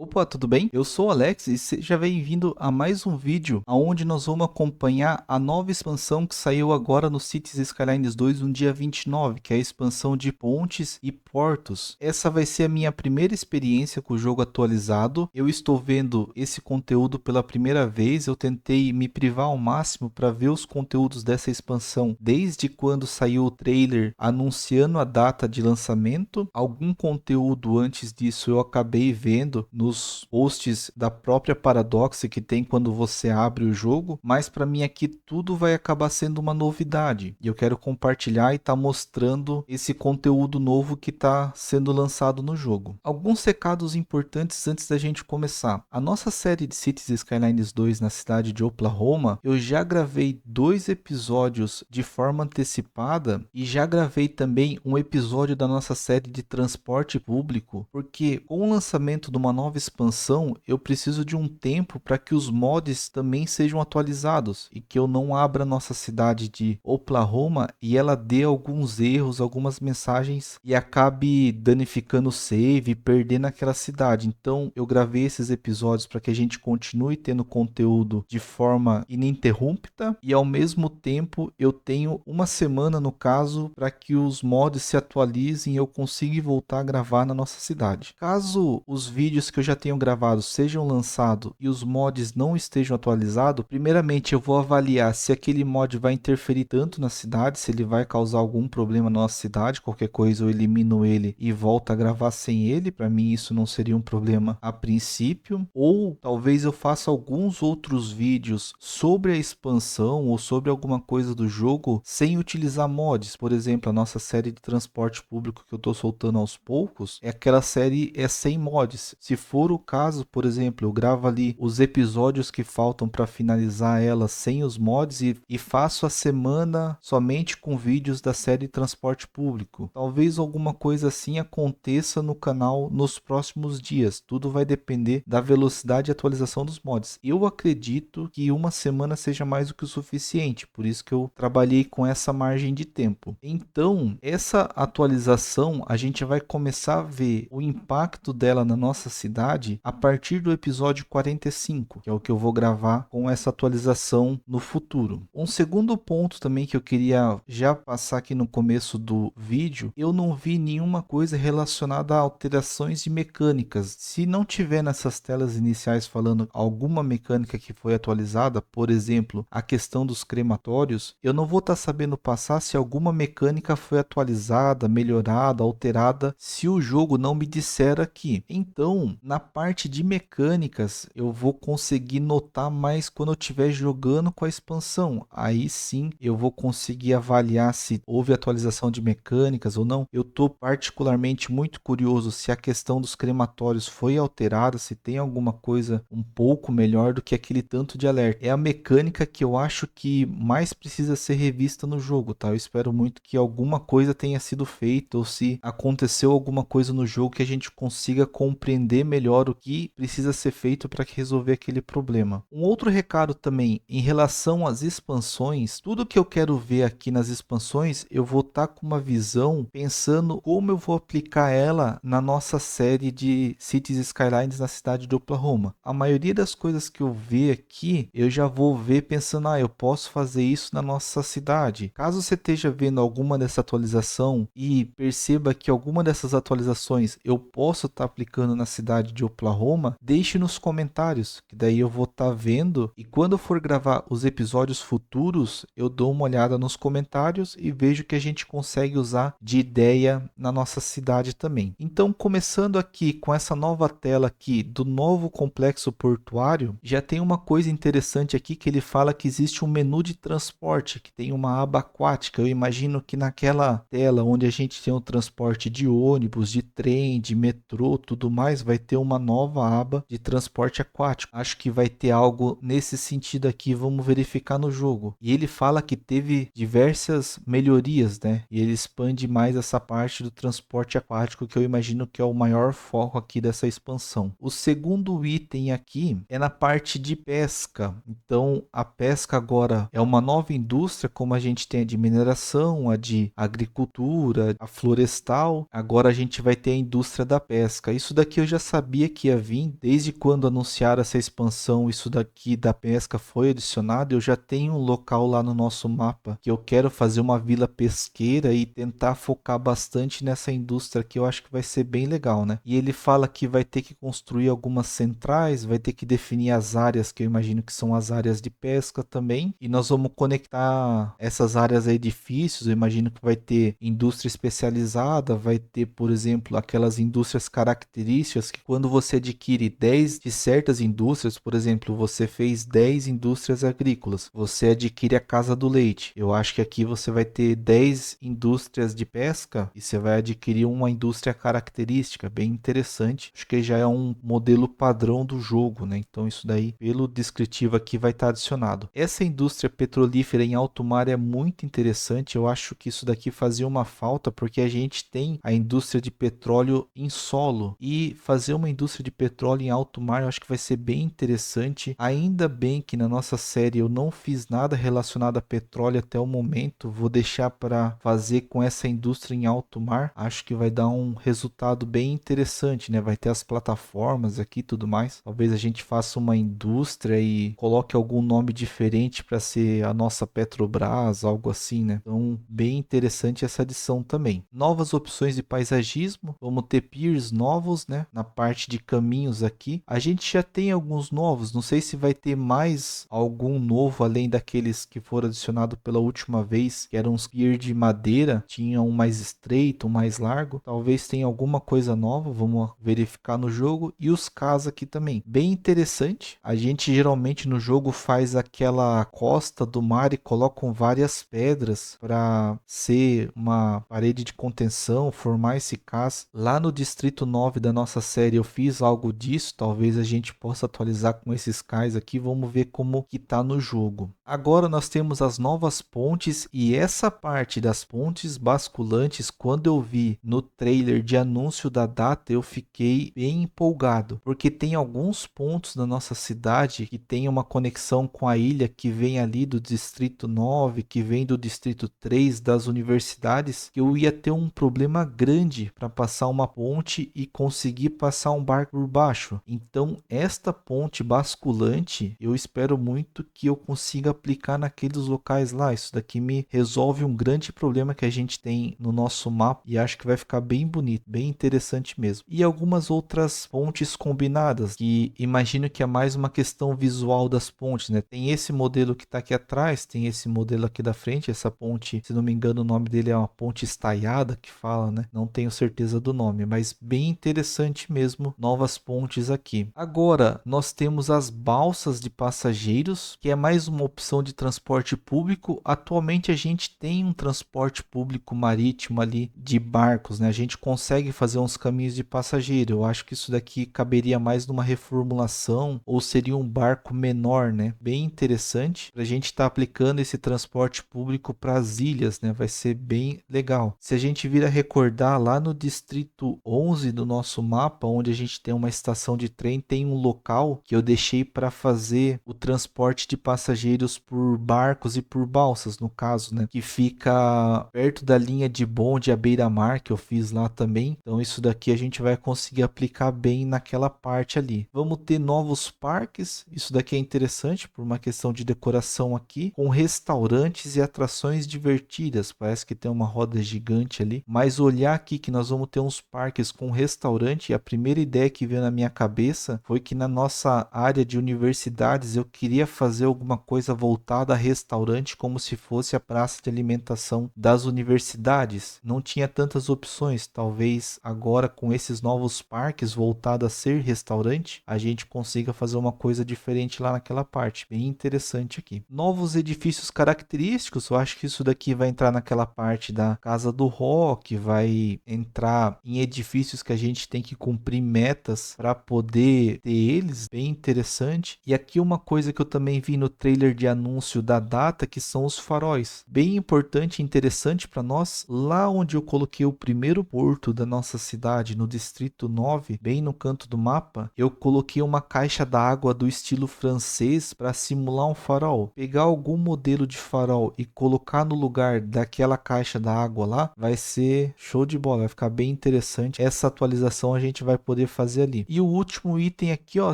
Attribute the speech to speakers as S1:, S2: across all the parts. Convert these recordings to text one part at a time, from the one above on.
S1: Opa, tudo bem? Eu sou o Alex e seja bem-vindo a mais um vídeo onde nós vamos acompanhar a nova expansão que saiu agora no Cities Skylines 2 no dia 29, que é a expansão de pontes e portos. Essa vai ser a minha primeira experiência com o jogo atualizado. Eu estou vendo esse conteúdo pela primeira vez, eu tentei me privar ao máximo para ver os conteúdos dessa expansão desde quando saiu o trailer anunciando a data de lançamento. Algum conteúdo antes disso eu acabei vendo nos posts da própria Paradox que tem quando você abre o jogo, mas para mim aqui tudo vai acabar sendo uma novidade e eu quero compartilhar e estar mostrando esse conteúdo novo que está sendo lançado no jogo. Alguns recados importantes antes da gente começar. A nossa série de Cities Skylines 2 na cidade de Oklahoma, eu já gravei 2 episódios de forma antecipada e já gravei também um episódio da nossa série de transporte público, porque com o lançamento de uma nova expansão, eu preciso de um tempo para que os mods também sejam atualizados e que eu não abra nossa cidade de Oklahoma e ela dê alguns erros, algumas mensagens e acabe danificando o save e perdendo aquela cidade. Então eu gravei esses episódios para que a gente continue tendo conteúdo de forma ininterrupta e ao mesmo tempo eu tenho uma semana no caso para que os mods se atualizem e eu consiga voltar a gravar na nossa cidade. Caso os vídeos que eu já tenho gravado sejam lançados e os mods não estejam atualizados, primeiramente eu vou avaliar se aquele mod vai interferir tanto na cidade, se ele vai causar algum problema na nossa cidade, qualquer coisa eu elimino ele e volto a gravar sem ele. Para mim isso não seria um problema a princípio, ou talvez eu faça alguns outros vídeos sobre a expansão ou sobre alguma coisa do jogo sem utilizar mods. Por exemplo, a nossa série de transporte público que eu estou soltando aos poucos, aquela série sem mods. Se for o caso, por exemplo, eu gravo ali os episódios que faltam para finalizar ela sem os mods e faço a semana somente com vídeos da série de transporte público. Talvez alguma coisa assim aconteça no canal nos próximos dias. Tudo vai depender da velocidade de atualização dos mods. Eu acredito que uma semana seja mais do que o suficiente, por isso que eu trabalhei com essa margem de tempo. Então, essa atualização a gente vai começar a ver o impacto dela na nossa cidade a partir do episódio 45, que é o que eu vou gravar com essa atualização no futuro. Um segundo ponto também que eu queria já passar aqui no começo do vídeo, eu não vi nenhuma coisa relacionada a alterações de mecânicas. Se não tiver nessas telas iniciais falando alguma mecânica que foi atualizada, por exemplo, a questão dos crematórios, eu não vou estar sabendo passar se alguma mecânica foi atualizada, melhorada, alterada, se o jogo não me disser aqui. Então, na parte de mecânicas, eu vou conseguir notar mais quando eu estiver jogando com a expansão. Aí sim, eu vou conseguir avaliar se houve atualização de mecânicas ou não. Eu estou particularmente muito curioso se a questão dos crematórios foi alterada, se tem alguma coisa um pouco melhor do que aquele tanto de alerta. É a mecânica que eu acho que mais precisa ser revista no jogo, tá? Eu espero muito que alguma coisa tenha sido feita ou se aconteceu alguma coisa no jogo que a gente consiga compreender melhor o que precisa ser feito para resolver aquele problema. Um outro recado também em relação às expansões, tudo que eu quero ver aqui nas expansões, eu vou estar com uma visão pensando como eu vou aplicar ela na nossa série de Cities Skylines na cidade de Oklahoma. A maioria das coisas que eu ver aqui, eu já vou ver pensando, eu posso fazer isso na nossa cidade. Caso você esteja vendo alguma dessa atualização e perceba que alguma dessas atualizações eu posso estar aplicando na cidade de Oklahoma, deixe nos comentários, que daí eu vou estar vendo e quando eu for gravar os episódios futuros, eu dou uma olhada nos comentários e vejo o que a gente consegue usar de ideia na nossa cidade também. Então, começando aqui com essa nova tela aqui do novo complexo portuário, já tem uma coisa interessante aqui que ele fala que existe um menu de transporte, que tem uma aba aquática. Eu imagino que naquela tela onde a gente tem o transporte de ônibus, de trem, de metrô, tudo mais, vai ter uma nova aba de transporte aquático. Acho que vai ter algo nesse sentido aqui, vamos verificar no jogo. E ele fala que teve diversas melhorias, né? E ele expande mais essa parte do transporte aquático, que eu imagino que é o maior foco aqui dessa expansão. O segundo item aqui é na parte de pesca. Então, a pesca agora é uma nova indústria, como a gente tem a de mineração, a de agricultura, a florestal. Agora a gente vai ter a indústria da pesca. Isso daqui eu já sabia sabia que ia vir. Desde quando anunciaram essa expansão, isso daqui da pesca foi adicionado. Eu já tenho um local lá no nosso mapa que eu quero fazer uma vila pesqueira e tentar focar bastante nessa indústria que eu acho que vai ser bem legal, né? E ele fala que vai ter que construir algumas centrais, vai ter que definir as áreas que eu imagino que são as áreas de pesca também. E nós vamos conectar essas áreas a edifícios. Eu imagino que vai ter indústria especializada, vai ter, por exemplo, aquelas indústrias características que quando você adquire 10 de certas indústrias, por exemplo, você fez 10 indústrias agrícolas, você adquire a Casa do Leite. Eu acho que aqui você vai ter 10 indústrias de pesca e você vai adquirir uma indústria característica, bem interessante. Acho que já é um modelo padrão do jogo, né? Então isso daí, pelo descritivo aqui, vai estar adicionado. Essa indústria petrolífera em alto mar é muito interessante. Eu acho que isso daqui fazia uma falta porque a gente tem a indústria de petróleo em solo e fazer uma indústria de petróleo em alto mar eu acho que vai ser bem interessante. Ainda bem que na nossa série eu não fiz nada relacionado a petróleo até o momento. Vou deixar para fazer com essa indústria em alto mar. Acho que vai dar um resultado bem interessante, né? Vai ter as plataformas aqui e tudo mais. Talvez a gente faça uma indústria e coloque algum nome diferente para ser a nossa Petrobras, algo assim, né? Então, bem interessante essa adição também. Novas opções de paisagismo. Vamos ter piers novos, né? Na parte de caminhos aqui. A gente já tem alguns novos. Não sei se vai ter mais algum novo além daqueles que foram adicionados pela última vez, que eram uns piers de madeira. Tinha um mais estreito, um mais largo. Talvez tenha alguma coisa nova. Vamos verificar no jogo. E os cais aqui também. Bem interessante. A gente geralmente no jogo faz aquela costa do mar e colocam várias pedras para ser uma parede de contenção, formar esse cais. Lá no Distrito 9 da nossa série eu fiz algo disso. Talvez a gente possa atualizar com esses cais aqui. Vamos ver como que tá no jogo. Agora nós temos as novas pontes e essa parte das pontes basculantes, quando eu vi no trailer de anúncio da data, eu fiquei bem empolgado, porque tem alguns pontos da nossa cidade que tem uma conexão com a ilha que vem ali do Distrito 9, que vem do Distrito 3 das universidades, que eu ia ter um problema grande para passar uma ponte e conseguir passar um barco por baixo. Então, esta ponte basculante, eu espero muito que eu consiga aplicar naqueles locais lá. Isso daqui me resolve um grande problema que a gente tem no nosso mapa e acho que vai ficar bem bonito, bem interessante mesmo. E algumas outras pontes combinadas, que imagino que é mais uma questão visual das pontes, né? Tem esse modelo que está aqui atrás, tem esse modelo aqui da frente, essa ponte, se não me engano, o nome dele é uma ponte estaiada que fala, né? Não tenho certeza do nome, mas bem interessante mesmo, novas pontes aqui. Agora, nós temos as balsas de passageiros, que é mais uma opção de transporte público. Atualmente a gente tem um transporte público marítimo ali de barcos, né? A gente consegue fazer uns caminhos de passageiro. Eu acho que isso daqui caberia mais numa reformulação ou seria um barco menor, né? Bem interessante para a gente estar aplicando esse transporte público para as ilhas, né? Vai ser bem legal. Se a gente vir a recordar lá no distrito 11 do nosso mapa, onde a gente tem uma estação de trem, tem um local que eu deixei para fazer o transporte de passageiros por barcos e por balsas, no caso, né? Que fica perto da linha de bonde à beira-mar, que eu fiz lá também. Então isso daqui a gente vai conseguir aplicar bem naquela parte ali. Vamos ter novos parques. Isso daqui é interessante por uma questão de decoração aqui, com restaurantes e atrações divertidas. Parece que tem uma roda gigante ali. Mas olhar aqui que nós vamos ter uns parques com restaurante, a primeira ideia que veio na minha cabeça foi que na nossa área de universidades eu queria fazer alguma coisa voltada a restaurante, como se fosse a praça de alimentação das universidades. Não tinha tantas opções. Talvez agora com esses novos parques voltados a ser restaurante, a gente consiga fazer uma coisa diferente lá naquela parte. Bem interessante aqui. Novos edifícios característicos. Eu acho que isso daqui vai entrar naquela parte da Casa do Rock, vai entrar em edifícios que a gente tem que cumprir metas para poder ter eles. Bem interessante. E aqui uma coisa que eu também vi no trailer de anúncio da data, que são os faróis. Bem importante e interessante para nós, lá onde eu coloquei o primeiro porto da nossa cidade, no distrito 9, bem no canto do mapa, eu coloquei uma caixa d'água do estilo francês para simular um farol. Pegar algum modelo de farol e colocar no lugar daquela caixa d'água lá, vai ser show de bola, vai ficar bem interessante. Essa atualização a gente vai poder fazer ali. E o último item aqui, ó,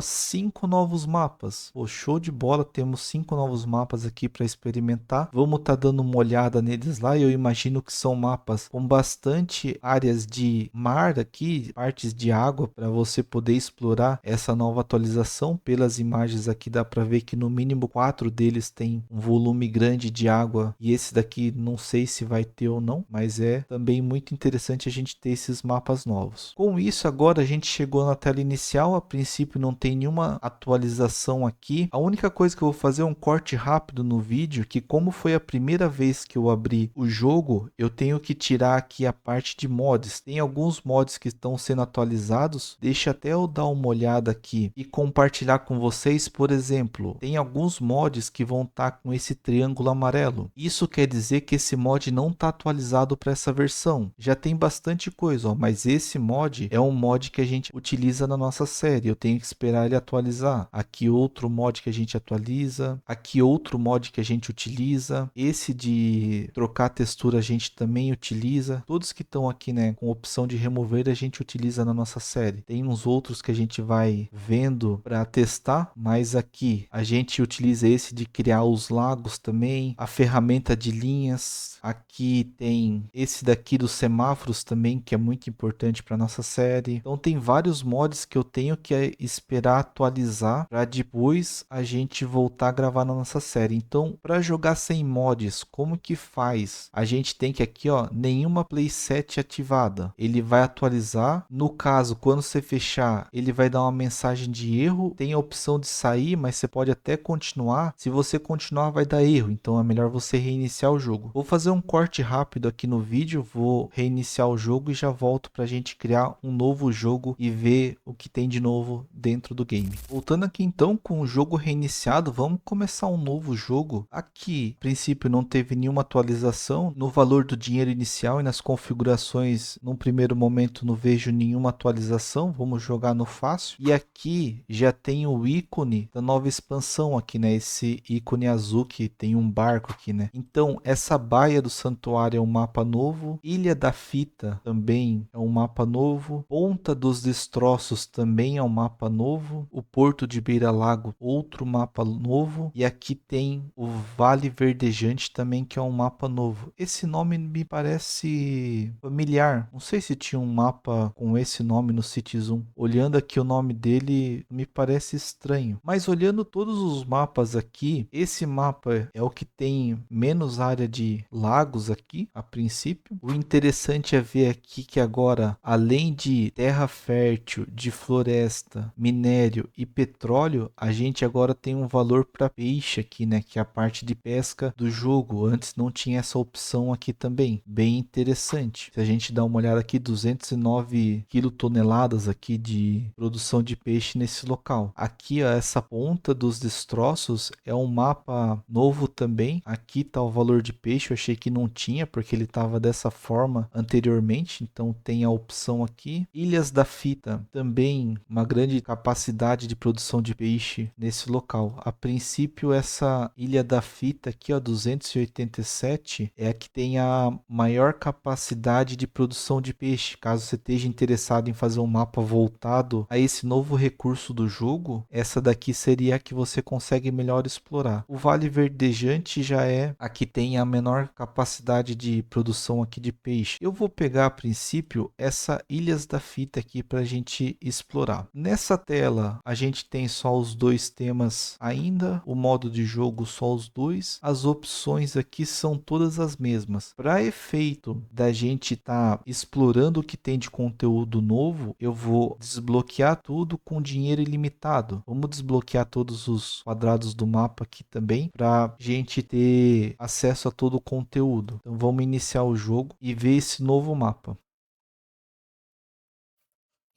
S1: 5 novos mapas. Pô, show de bola, temos 5 novos mapas aqui para experimentar. Vamos estar dando uma olhada neles lá. Eu imagino que são mapas com bastante áreas de mar aqui, partes de água, para você poder explorar essa nova atualização. Pelas imagens aqui dá para ver que no mínimo 4 deles tem um volume grande de água, e esse daqui não sei se vai ter ou não, mas é também muito interessante a gente ter esses mapas novos. Com isso, agora a gente chegou na tela inicial. A princípio não tem nenhuma atualização aqui. A única coisa que eu vou fazer é um corte rápido no vídeo, que como foi a primeira vez que eu abri o jogo, eu tenho que tirar aqui a parte de mods. Tem alguns mods que estão sendo atualizados. Deixa até eu dar uma olhada aqui e compartilhar com vocês. Por exemplo, tem alguns mods que vão estar com esse triângulo amarelo. Isso quer dizer que esse mod não está atualizado para essa versão. Já tem bastante coisa, ó, mas esse mod é um mod que a gente utiliza na nossa série. Eu tenho que esperar ele atualizar. Aqui outro mod que a gente atualiza. Aqui outro mod que a gente utiliza. Esse de trocar a textura a gente também utiliza. Todos que estão aqui, né, com opção de remover, a gente utiliza na nossa série. Tem uns outros que a gente vai vendo para testar, mas aqui a gente utiliza esse de criar os lagos também. A ferramenta de linhas. Aqui tem esse daqui dos semáforos também, que é muito importante para nossa série. Então tem vários mods que eu tenho que esperar atualizar para depois a gente voltar a gravar na nossa série. Então, para jogar sem mods, como que faz? A gente tem que aqui, ó, nenhuma playset ativada. Ele vai atualizar. No caso, quando você fechar, ele vai dar uma mensagem de erro. Tem a opção de sair, mas você pode até continuar. Se você continuar, vai dar erro. Então é melhor você reiniciar o jogo. Vou fazer um corte rápido aqui no vídeo. Vou reiniciar o jogo e já volto para a gente criar um novo jogo e ver o que tem de novo dentro do game. Voltando aqui então com o jogo reiniciado, vamos começar um novo jogo. Aqui, a princípio, não teve nenhuma atualização no valor do dinheiro inicial e nas configurações. Num primeiro momento não vejo nenhuma atualização. Vamos jogar no fácil. E aqui já tem o ícone da nova expansão aqui, né? Esse ícone azul que tem um barco aqui, né? Então essa baía do santuário é um mapa novo. Ilha da Fita também é um mapa novo. Ponta dos Destroços também é um mapa novo. O Porto de Beira Lago, outro mapa novo. E aqui tem o Vale Verdejante também, que é um mapa novo. Esse nome me parece familiar. Não sei se tinha um mapa com esse nome no Cities 1. Olhando aqui o nome dele, me parece estranho. Mas olhando todos os mapas aqui, esse mapa é o que tem menos área de lagos aqui, a princípio. O interessante é ver aqui que agora, além de terra fértil, de floresta, minério e petróleo, a gente agora tem um valor para peixe aqui, né? Que é a parte de pesca do jogo. Antes não tinha essa opção aqui também. Bem interessante. Se a gente dá uma olhada aqui, 209 quilotoneladas aqui de produção de peixe nesse local. Aqui, ó, essa ponta dos destroços é um mapa novo também. Aqui tá o valor de peixe. Eu achei que não tinha, porque ele estava dessa forma anteriormente. Então tem a opção aqui. Ilhas da Fita, também uma grande capacidade de produção de peixe nesse local. A princípio, essa Ilha da Fita aqui, ó, 287, é a que tem a maior capacidade de produção de peixe. Caso você esteja interessado em fazer um mapa voltado a esse novo recurso do jogo, essa daqui seria a que você consegue melhor explorar. O Vale Verdejante já é a que tem a menor capacidade de produção aqui de peixe. Eu vou pegar a princípio essa Ilhas da Fita aqui para a gente explorar. Nessa tela a gente tem só os dois temas ainda, o modo de jogo só os dois, as opções aqui são todas as mesmas. Para efeito da gente estar explorando o que tem de conteúdo novo, eu vou desbloquear tudo com dinheiro ilimitado. Vamos desbloquear todos os quadrados do mapa aqui também para gente ter acesso a todo o conteúdo. Então vamos iniciar o jogo e ver esse novo mapa.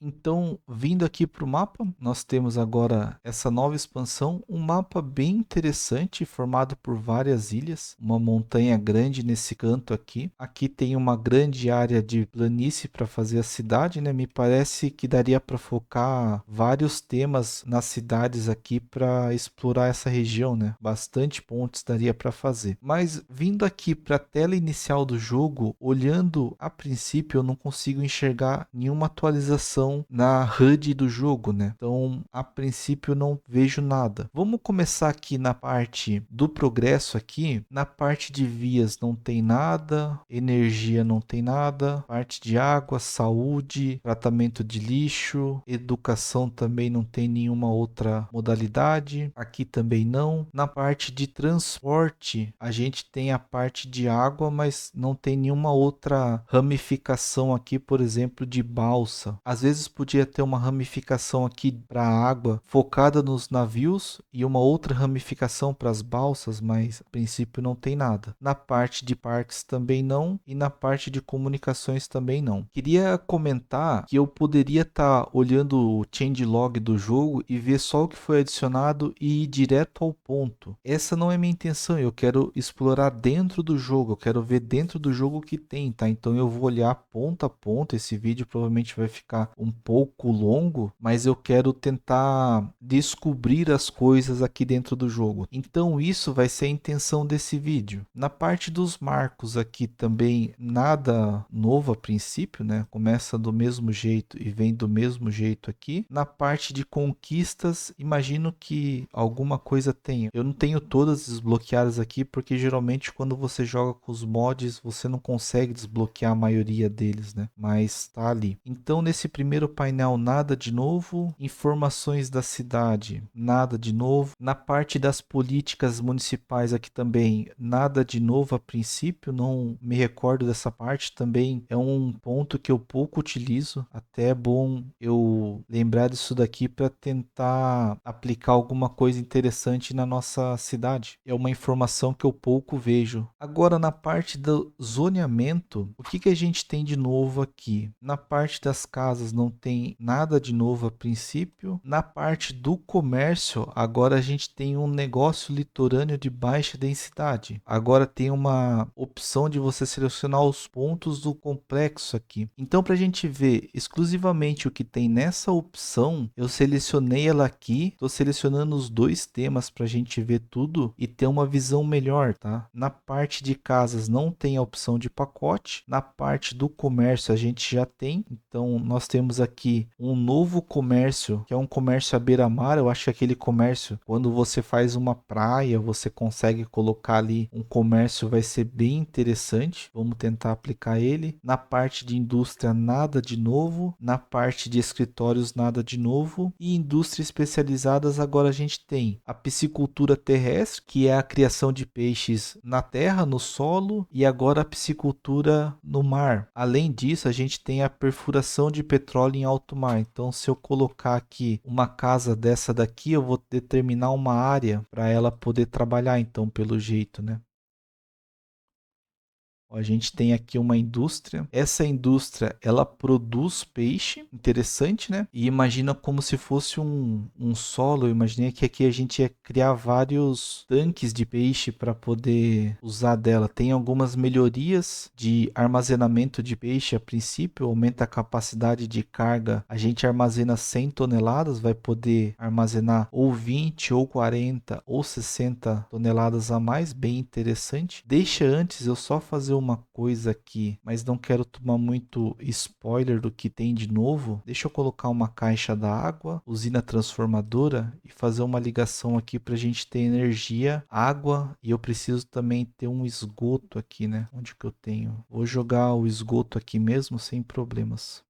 S1: Então, vindo aqui para o mapa, nós temos agora essa nova expansão, um mapa bem interessante, formado por várias ilhas, uma montanha grande nesse canto aqui. Aqui tem uma grande área de planície para fazer a cidade, né? Me parece que daria para focar vários temas nas cidades aqui para explorar essa região, né? Bastante pontos daria para fazer. Mas vindo aqui para a tela inicial do jogo, olhando a princípio, eu não consigo enxergar nenhuma atualização na HUD do jogo, né? Então, a princípio, eu não vejo nada. Vamos começar aqui na parte do progresso aqui. Na parte de vias não tem nada, energia não tem nada, parte de água, saúde, tratamento de lixo, educação também não tem nenhuma outra modalidade. Aqui também não. Na parte de transporte, a gente tem a parte de água, mas não tem nenhuma outra ramificação aqui, por exemplo, de balsa. Às vezes podia ter uma ramificação aqui para a água focada nos navios e uma outra ramificação para as balsas, mas a princípio não tem nada. Na parte de parques também não e na parte de comunicações também não. Queria comentar que eu poderia estar olhando o changelog do jogo e ver só o que foi adicionado e ir direto ao ponto. Essa não é minha intenção, eu quero explorar dentro do jogo, eu quero ver dentro do jogo o que tem, tá? Então eu vou olhar ponto a ponto, esse vídeo provavelmente vai ficar um pouco longo, mas eu quero tentar descobrir as coisas aqui dentro do jogo. Então isso vai ser a intenção desse vídeo. Na parte dos marcos aqui também nada novo a princípio, né? Começa do mesmo jeito e vem do mesmo jeito aqui. Na parte de conquistas, imagino que alguma coisa tenha. Eu não tenho todas desbloqueadas aqui porque geralmente quando você joga com os mods, você não consegue desbloquear a maioria deles, né? Mas tá ali. Então nesse primeiro painel nada de novo, informações da cidade, nada de novo. Na parte das políticas municipais aqui também, nada de novo a princípio, não me recordo dessa parte, também é um ponto que eu pouco utilizo, até é bom eu lembrar disso daqui para tentar aplicar alguma coisa interessante na nossa cidade. É uma informação que eu pouco vejo. Agora na parte do zoneamento, o que a gente tem de novo aqui? Na parte das casas não tem nada de novo a princípio. Na parte do comércio, agora a gente tem um negócio litorâneo de baixa densidade. Agora tem uma opção de você selecionar os pontos do complexo aqui. Então, para a gente ver exclusivamente o que tem nessa opção, eu selecionei ela aqui. Estou selecionando os dois temas para a gente ver tudo e ter uma visão melhor, tá? Na parte de casas não tem a opção de pacote. Na parte do comércio a gente já tem. Então, nós temos aqui um novo comércio, que é um comércio à beira-mar. Eu acho que aquele comércio, quando você faz uma praia, você consegue colocar ali um comércio, vai ser bem interessante. Vamos tentar aplicar ele. Na parte de indústria, nada de novo. Na parte de escritórios, nada de novo. E indústrias especializadas, agora a gente tem a piscicultura terrestre, que é a criação de peixes na terra, no solo, e agora a piscicultura no mar. Além disso, a gente tem a perfuração de petróleo em alto mar. Então, se eu colocar aqui uma casa dessa daqui, eu vou determinar uma área para ela poder trabalhar, então, pelo jeito, né? A gente tem aqui uma indústria. Essa indústria, ela produz peixe, interessante, né? E imagina como se fosse um solo. Eu imaginei que aqui a gente ia criar vários tanques de peixe para poder usar dela. Tem algumas melhorias de armazenamento de peixe a princípio, aumenta a capacidade de carga. A gente armazena 100 toneladas, vai poder armazenar ou 20, ou 40, ou 60 toneladas a mais, bem interessante. Deixa antes eu só fazer uma coisa aqui, mas não quero tomar muito spoiler do que tem de novo. Deixa eu colocar uma caixa da água, usina transformadora e fazer uma ligação aqui para a gente ter energia, água, e eu preciso também ter um esgoto aqui, né? Onde que eu tenho? Vou jogar o esgoto aqui mesmo sem problemas.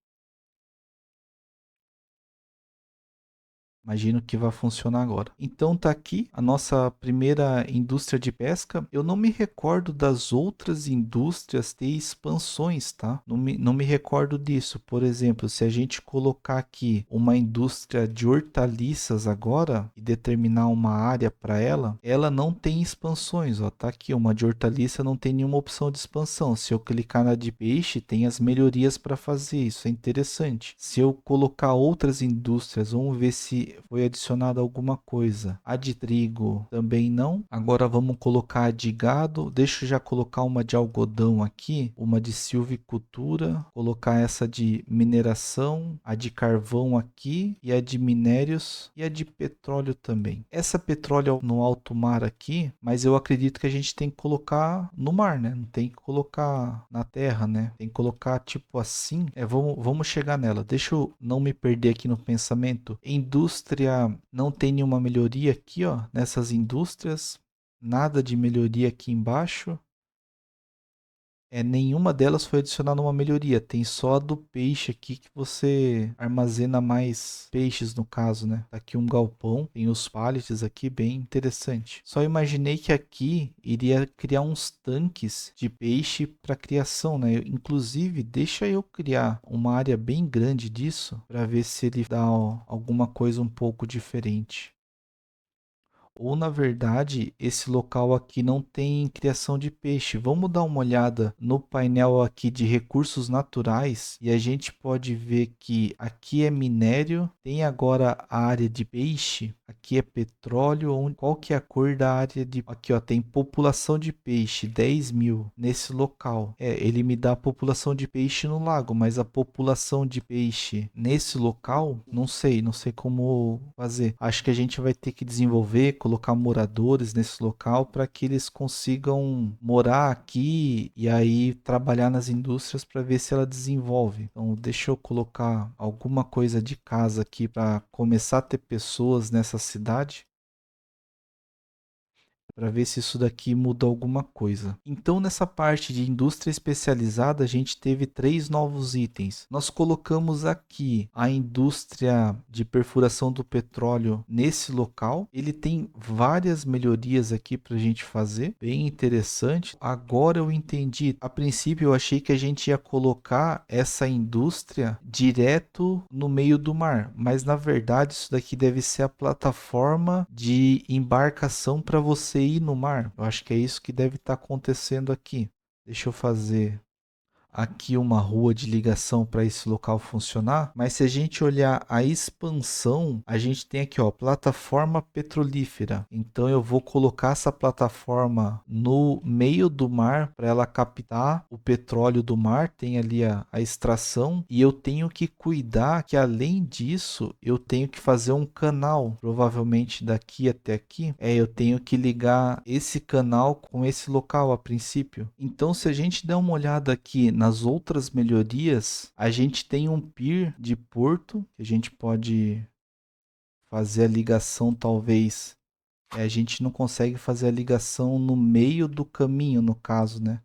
S1: Imagino que vai funcionar agora. Então tá aqui a nossa primeira indústria de pesca. Eu não me recordo das outras indústrias ter expansões, tá? Não me recordo disso. Por exemplo, se a gente colocar aqui uma indústria de hortaliças agora e determinar uma área para ela, ela não tem expansões, ó. Tá aqui, uma de hortaliça não tem nenhuma opção de expansão. Se eu clicar na de peixe, tem as melhorias para fazer. Isso é interessante. Se eu colocar outras indústrias, vamos ver se foi adicionada alguma coisa. A de trigo também não. Agora vamos colocar a de gado. Deixa eu já colocar uma de algodão aqui, uma de silvicultura, colocar essa de mineração, a de carvão aqui e a de minérios e a de petróleo também. Essa petróleo no alto mar aqui, mas eu acredito que a gente tem que colocar no mar, né? Não tem que colocar na terra, né? Tem que colocar tipo assim. Vamos chegar nela. Deixa eu não me perder aqui no pensamento. Indústria não tem nenhuma melhoria aqui, ó, nessas indústrias. Nada de melhoria aqui embaixo. Nenhuma delas foi adicionada uma melhoria. Tem só a do peixe aqui que você armazena mais peixes no caso, né? Tá aqui um galpão, tem os pallets aqui, bem interessante. Só imaginei que aqui iria criar uns tanques de peixe para criação, né? Inclusive, deixa eu criar uma área bem grande disso para ver se ele dá alguma coisa um pouco diferente. Ou na verdade, esse local aqui não tem criação de peixe. Vamos dar uma olhada no painel aqui de recursos naturais e a gente pode ver que aqui é minério, tem agora a área de peixe, aqui é petróleo, qual que é a cor da área de... Aqui ó, tem população de peixe, 10.000 nesse local. Ele me dá a população de peixe no lago, mas a população de peixe nesse local, não sei como fazer. Acho que a gente vai ter que desenvolver, colocar moradores nesse local para que eles consigam morar aqui e aí trabalhar nas indústrias para ver se ela desenvolve. Então, deixa eu colocar alguma coisa de casa aqui para começar a ter pessoas nessa cidade para ver se isso daqui muda alguma coisa. Então, nessa parte de indústria especializada, a gente teve 3 novos itens. Nós colocamos aqui a indústria de perfuração do petróleo nesse local. Ele tem várias melhorias aqui para a gente fazer, bem interessante. Agora eu entendi. A princípio, eu achei que a gente ia colocar essa indústria direto no meio do mar, mas na verdade isso daqui deve ser a plataforma de embarcação para você ir no mar. Eu acho que é isso que deve estar acontecendo aqui. Deixa eu fazer aqui uma rua de ligação para esse local funcionar, mas se a gente olhar a expansão, a gente tem aqui, ó, plataforma petrolífera. Então eu vou colocar essa plataforma no meio do mar para ela captar o petróleo do mar, tem ali a extração e eu tenho que cuidar que além disso, eu tenho que fazer um canal, provavelmente daqui até aqui. Eu tenho que ligar esse canal com esse local a princípio. Então se a gente der uma olhada aqui nas outras melhorias, a gente tem um pier de porto, que a gente pode fazer a ligação talvez. A gente não consegue fazer a ligação no meio do caminho, no caso, né?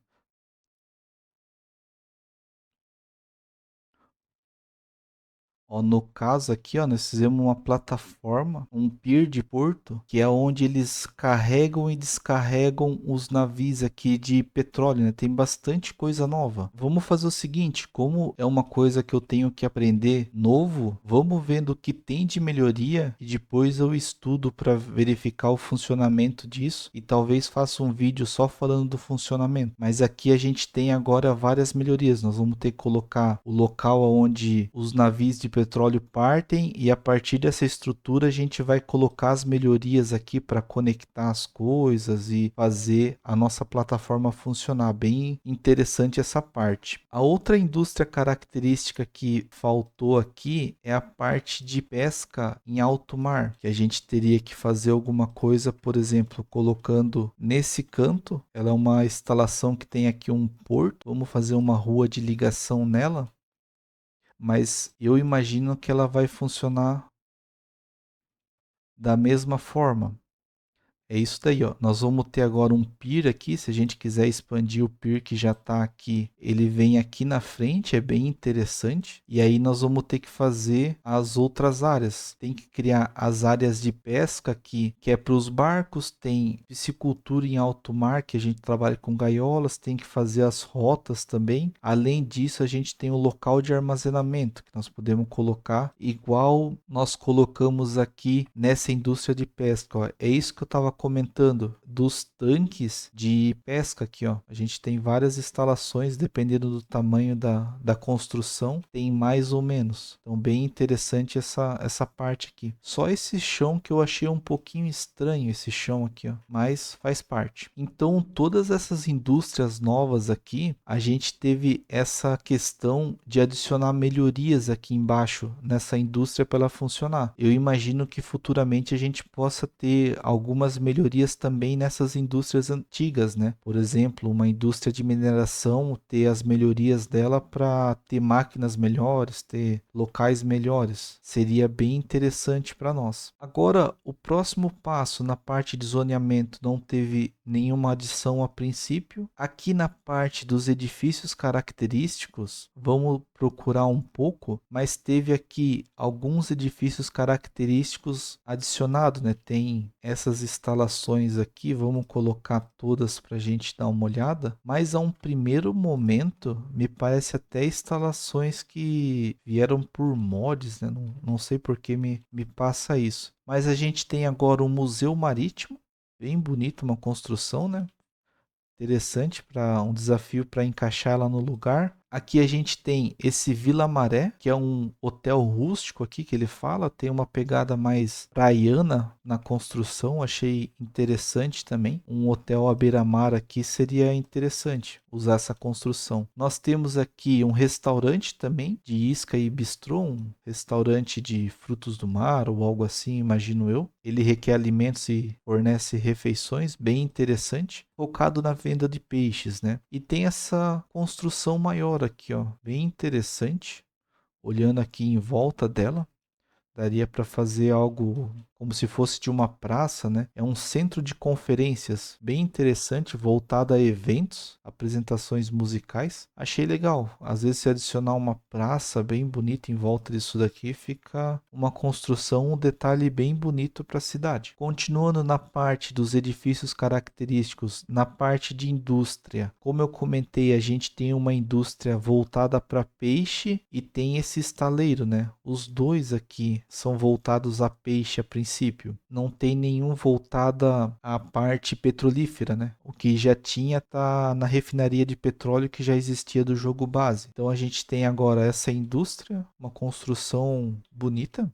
S1: Ó, no caso aqui, ó, nós fizemos uma plataforma, um pier de porto, que é onde eles carregam e descarregam os navios aqui de petróleo, né? Tem bastante coisa nova. Vamos fazer o seguinte, como é uma coisa que eu tenho que aprender novo, vamos vendo o que tem de melhoria e depois eu estudo para verificar o funcionamento disso e talvez faça um vídeo só falando do funcionamento. Mas aqui a gente tem agora várias melhorias. Nós vamos ter que colocar o local onde os navios de petróleo partem e a partir dessa estrutura a gente vai colocar as melhorias aqui para conectar as coisas e fazer a nossa plataforma funcionar. Bem interessante essa parte. A outra indústria característica que faltou aqui é a parte de pesca em alto mar, que a gente teria que fazer alguma coisa, por exemplo, colocando nesse canto. Ela é uma instalação que tem aqui um porto. Vamos fazer uma rua de ligação nela, mas eu imagino que ela vai funcionar da mesma forma. É isso daí, ó. Nós vamos ter agora um pier aqui. Se a gente quiser expandir o pier que já está aqui, ele vem aqui na frente, é bem interessante. E aí nós vamos ter que fazer as outras áreas. Tem que criar as áreas de pesca aqui, que é para os barcos. Tem piscicultura em alto mar, que a gente trabalha com gaiolas. Tem que fazer as rotas também. Além disso, a gente tem o local de armazenamento, que nós podemos colocar igual nós colocamos aqui nessa indústria de pesca, ó. É isso que eu estava comentando dos tanques de pesca aqui, ó. A gente tem várias instalações, dependendo do tamanho da construção, tem mais ou menos. Então, bem interessante essa parte aqui. Só esse chão que eu achei um pouquinho estranho, esse chão aqui, ó, mas faz parte. Então, todas essas indústrias novas aqui, a gente teve essa questão de adicionar melhorias aqui embaixo nessa indústria para ela funcionar. Eu imagino que futuramente a gente possa ter algumas melhorias também nessas indústrias antigas, né? Por exemplo, uma indústria de mineração, ter as melhorias dela para ter máquinas melhores, ter locais melhores. Seria bem interessante para nós. Agora, o próximo passo na parte de zoneamento não teve nenhuma adição a princípio. Aqui na parte dos edifícios característicos, vamos procurar um pouco, mas teve aqui alguns edifícios característicos adicionados, né? Tem essas instalações aqui, vamos colocar todas para a gente dar uma olhada, mas a um primeiro momento me parece até instalações que vieram por mods, né? Não sei por que me passa isso. Mas a gente tem agora um museu marítimo, bem bonito, uma construção, né? Interessante para um desafio para encaixar ela no lugar. Aqui a gente tem esse Vila Maré, que é um hotel rústico aqui que ele fala, tem uma pegada mais praiana na construção, achei interessante também. Um hotel à beira-mar aqui seria interessante usar essa construção. Nós temos aqui um restaurante também de isca e bistrô, um restaurante de frutos do mar ou algo assim, imagino eu. Ele requer alimentos e fornece refeições, bem interessante, focado na venda de peixes, né? E tem essa construção maior aqui, ó, bem interessante. Olhando aqui em volta dela, daria para fazer algo como se fosse de uma praça, né? É um centro de conferências bem interessante, voltado a eventos, apresentações musicais. Achei legal. Às vezes, se adicionar uma praça bem bonita em volta disso daqui, fica uma construção, um detalhe bem bonito para a cidade. Continuando na parte dos edifícios característicos, na parte de indústria, como eu comentei, a gente tem uma indústria voltada para peixe e tem esse estaleiro, né? Os dois aqui são voltados a peixe a princípio. Não tem nenhum voltada à parte petrolífera, né? O que já tinha tá na refinaria de petróleo que já existia do jogo base. Então a gente tem agora essa indústria, uma construção bonita,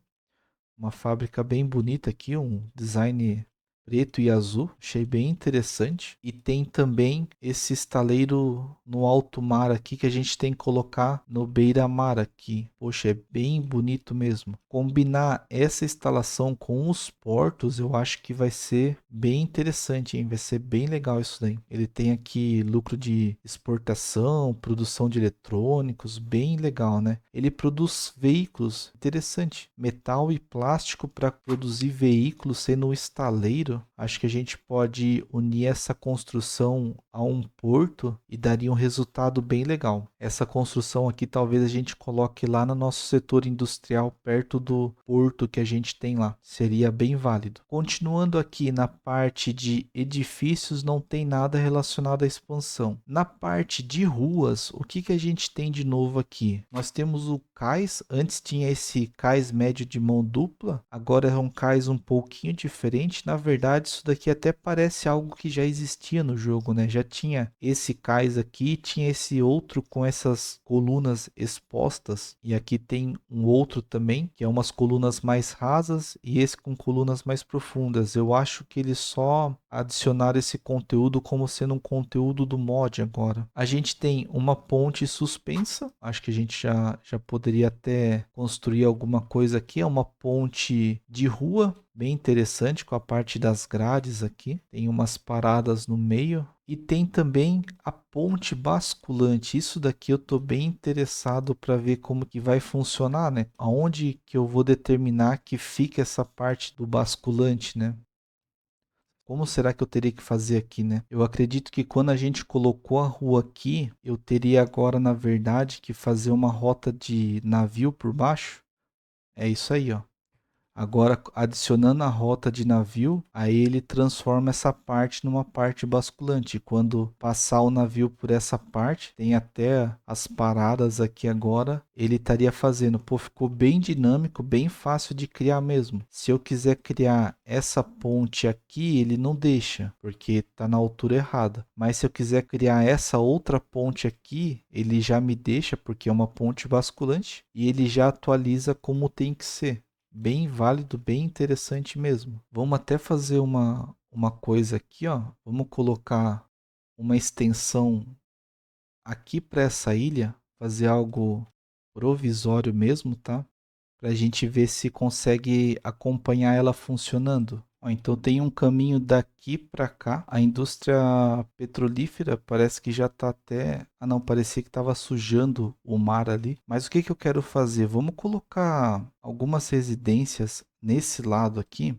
S1: uma fábrica bem bonita aqui, um design preto e azul, achei bem interessante. E tem também esse estaleiro no alto mar aqui que a gente tem que colocar no beira-mar aqui. Poxa, é bem bonito mesmo. Combinar essa instalação com os portos, eu acho que vai ser bem interessante, hein? Vai ser bem legal isso daí. Ele tem aqui lucro de exportação, produção de eletrônicos, bem legal, né? Ele produz veículos, interessante. Metal e plástico para produzir veículos sendo um estaleiro. Acho que a gente pode unir essa construção a um porto e daria um resultado bem legal. Essa construção aqui talvez a gente coloque lá no nosso setor industrial, perto do porto que a gente tem lá. Seria bem válido. Continuando aqui na parte de edifícios, não tem nada relacionado à expansão. Na parte de ruas, o que a gente tem de novo aqui? Nós temos o cais, antes tinha esse cais médio de mão dupla, agora é um cais um pouquinho diferente. Na verdade, isso daqui até parece algo que já existia no jogo, né? Já tinha esse cais aqui, tinha esse outro com essas colunas expostas, e aqui tem um outro também, que é umas colunas mais rasas, e esse com colunas mais profundas. Eu acho que eles só adicionaram esse conteúdo como sendo um conteúdo do mod agora. A gente tem uma ponte suspensa, acho que a gente já poderia até construir alguma coisa aqui. É uma ponte de rua, bem interessante, com a parte das grades aqui. Tem umas paradas no meio. E tem também a ponte basculante. Isso daqui eu estou bem interessado para ver como que vai funcionar, né? Aonde que eu vou determinar que fica essa parte do basculante, né? Como será que eu teria que fazer aqui, né? Eu acredito que quando a gente colocou a rua aqui, eu teria agora, na verdade, que fazer uma rota de navio por baixo. É isso aí, ó. Agora, adicionando a rota de navio, aí ele transforma essa parte numa parte basculante. Quando passar o navio por essa parte, tem até as paradas aqui agora, ele estaria fazendo. Pô, ficou bem dinâmico, bem fácil de criar mesmo. Se eu quiser criar essa ponte aqui, ele não deixa, porque está na altura errada. Mas se eu quiser criar essa outra ponte aqui, ele já me deixa, porque é uma ponte basculante, e ele já atualiza como tem que ser. Bem válido, bem interessante mesmo. Vamos até fazer uma coisa aqui, ó. Vamos colocar uma extensão aqui para essa ilha, fazer algo provisório mesmo, tá? Para a gente ver se consegue acompanhar ela funcionando. Ó, então tem um caminho daqui para cá. A indústria petrolífera parece que já está até... Ah não, parecia que estava sujando o mar ali. Mas o que que eu quero fazer? Vamos colocar algumas residências nesse lado aqui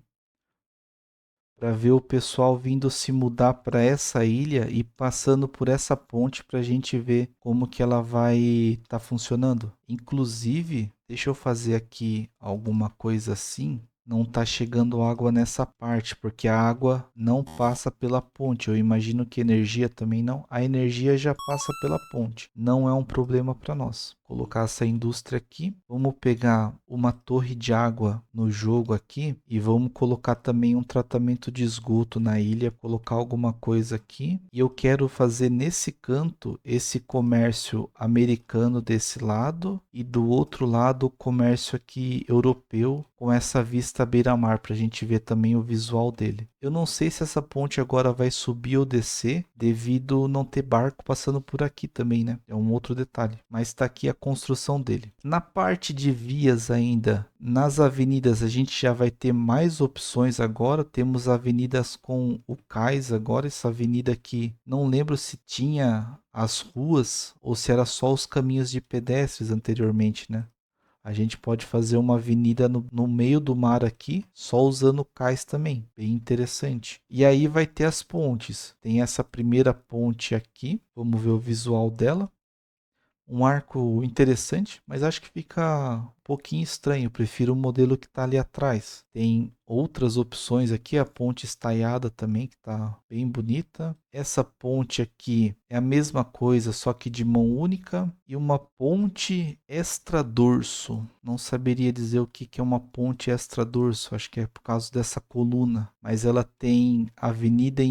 S1: para ver o pessoal vindo se mudar para essa ilha e passando por essa ponte para a gente ver como que ela vai estar funcionando. Inclusive, deixa eu fazer aqui alguma coisa assim. Não está chegando água nessa parte, porque a água não passa pela ponte. Eu imagino que energia também não. A energia já passa pela ponte. Não é um problema para nós. Colocar essa indústria aqui. Vamos pegar uma torre de água no jogo aqui e vamos colocar também um tratamento de esgoto na ilha, colocar alguma coisa aqui. E eu quero fazer nesse canto esse comércio americano desse lado e do outro lado o comércio aqui europeu com essa vista beira-mar para a gente ver também o visual dele. Eu não sei se essa ponte agora vai subir ou descer devido não ter barco passando por aqui também, né? É um outro detalhe. Mas está aqui a construção dele. Na parte de vias ainda, nas avenidas a gente já vai ter mais opções agora. Temos avenidas com o cais agora. Essa avenida aqui, não lembro se tinha as ruas ou se era só os caminhos de pedestres anteriormente, né? A gente pode fazer uma avenida no meio do mar aqui, só usando cais também. Bem interessante. E aí vai ter as pontes. Tem essa primeira ponte aqui. Vamos ver o visual dela. Um arco interessante, mas acho que fica um pouquinho estranho. Eu prefiro o modelo que está ali atrás. Tem outras opções aqui, a ponte estaiada também, que está bem bonita. Essa ponte aqui é a mesma coisa, só que de mão única. E uma ponte extradorso. Não saberia dizer o que é uma ponte extradorso, acho que é por causa dessa coluna. Mas ela tem avenida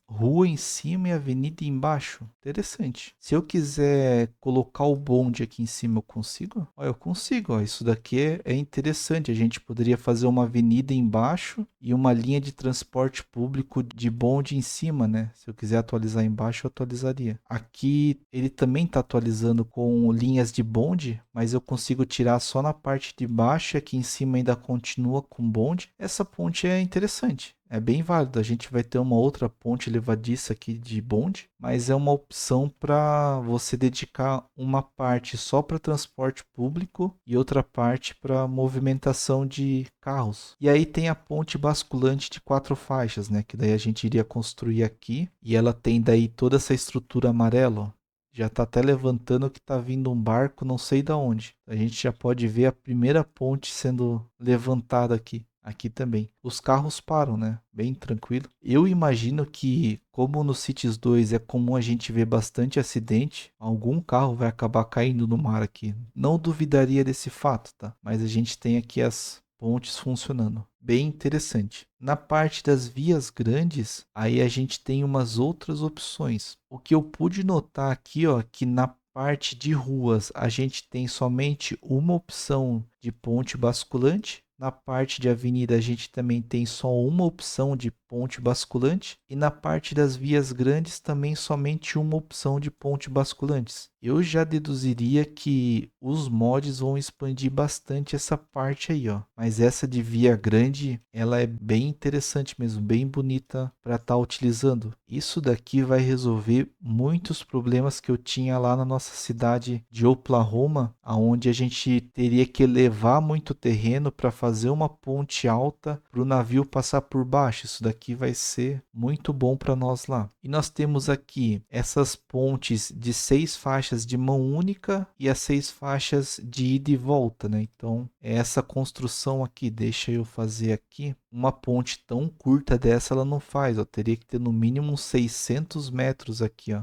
S1: rua em cima e avenida embaixo. Interessante. Se eu quiser colocar o bonde aqui em cima, eu consigo? Ó, eu consigo. Ó. Isso daqui é interessante. A gente poderia fazer uma avenida embaixo e uma linha de transporte público de bonde em cima, né? Se eu quiser atualizar embaixo, eu atualizaria. Aqui ele também está atualizando com linhas de bonde, mas eu consigo tirar só na parte de baixo e aqui em cima ainda continua com bonde. Essa ponte é interessante. É bem válido. A gente vai ter uma outra ponte levadiça aqui de bonde, mas é uma opção para você dedicar uma parte só para transporte público e outra parte para movimentação de carros. E aí tem a ponte basculante de 4 faixas, né? Que daí a gente iria construir aqui e ela tem daí toda essa estrutura amarela, ó. Já está até levantando que está vindo um barco, não sei da onde. A gente já pode ver a primeira ponte sendo levantada aqui. Aqui também. Os carros param, né? Bem tranquilo. Eu imagino que, como no Cities 2 é comum a gente ver bastante acidente, algum carro vai acabar caindo no mar aqui. Não duvidaria desse fato, tá? Mas a gente tem aqui as pontes funcionando. Bem interessante. Na parte das vias grandes, aí a gente tem umas outras opções. O que eu pude notar aqui, ó, que na parte de ruas a gente tem somente uma opção de ponte basculante. Na parte de avenida a gente também tem só uma opção de ponte basculante e na parte das vias grandes também somente uma opção de ponte basculantes. Eu já deduziria que os mods vão expandir bastante essa parte aí, ó. Mas essa de via grande, ela é bem interessante mesmo, bem bonita para estar utilizando. Isso daqui vai resolver muitos problemas que eu tinha lá na nossa cidade de Oklahoma, aonde a gente teria que levar muito terreno para fazer uma ponte alta para o navio passar por baixo. Isso daqui aqui vai ser muito bom para nós lá. E nós temos aqui essas pontes de 6 faixas de mão única e as 6 faixas de ida e volta, né? Então, é essa construção aqui. Deixa eu fazer aqui. Uma ponte tão curta dessa ela não faz, ó. Teria que ter no mínimo uns 600 metros aqui, ó,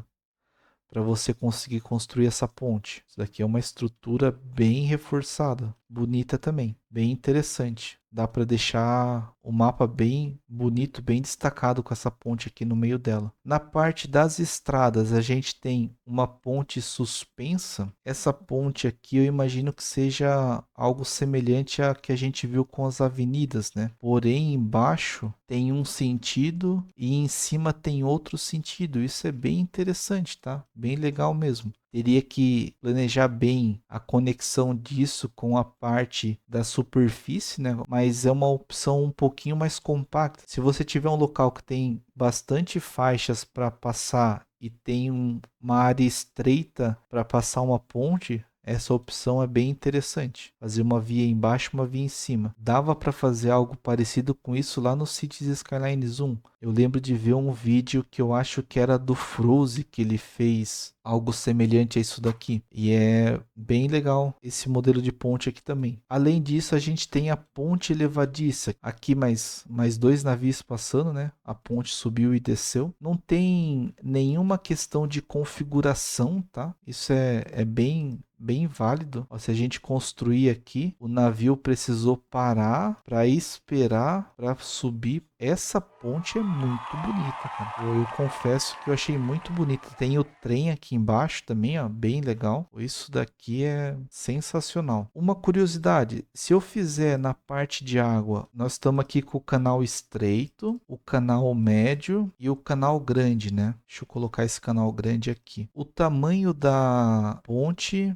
S1: para você conseguir construir essa ponte. Isso daqui é uma estrutura bem reforçada, bonita também, bem interessante. Dá para deixar o mapa bem bonito, bem destacado com essa ponte aqui no meio dela. Na parte das estradas, a gente tem uma ponte suspensa. Essa ponte aqui eu imagino que seja algo semelhante à que a gente viu com as avenidas, né? Porém, embaixo tem um sentido e em cima tem outro sentido. Isso é bem interessante, tá? Bem legal mesmo. Teria que planejar bem a conexão disso com a parte da superfície, né? Mas é uma opção um pouquinho mais compacta. Se você tiver um local que tem bastante faixas para passar e tem uma área estreita para passar uma ponte, essa opção é bem interessante. Fazer uma via embaixo e uma via em cima. Dava para fazer algo parecido com isso lá no Cities Skylines 1. Eu lembro de ver um vídeo que eu acho que era do Froze, que ele fez algo semelhante a isso daqui. E é bem legal esse modelo de ponte aqui também. Além disso, a gente tem a ponte levadiça. Aqui mais 2 navios passando, né? A ponte subiu e desceu. Não tem nenhuma questão de configuração, tá? Isso é bem válido. Ó, se a gente construir aqui, o navio precisou parar para esperar para subir. Essa ponte é muito bonita, cara. Eu confesso que eu achei muito bonita. Tem o trem aqui embaixo também, ó, bem legal. Isso daqui é sensacional. Uma curiosidade, se eu fizer na parte de água, nós estamos aqui com o canal estreito, o canal médio e o canal grande, né? Deixa eu colocar esse canal grande aqui. O tamanho da ponte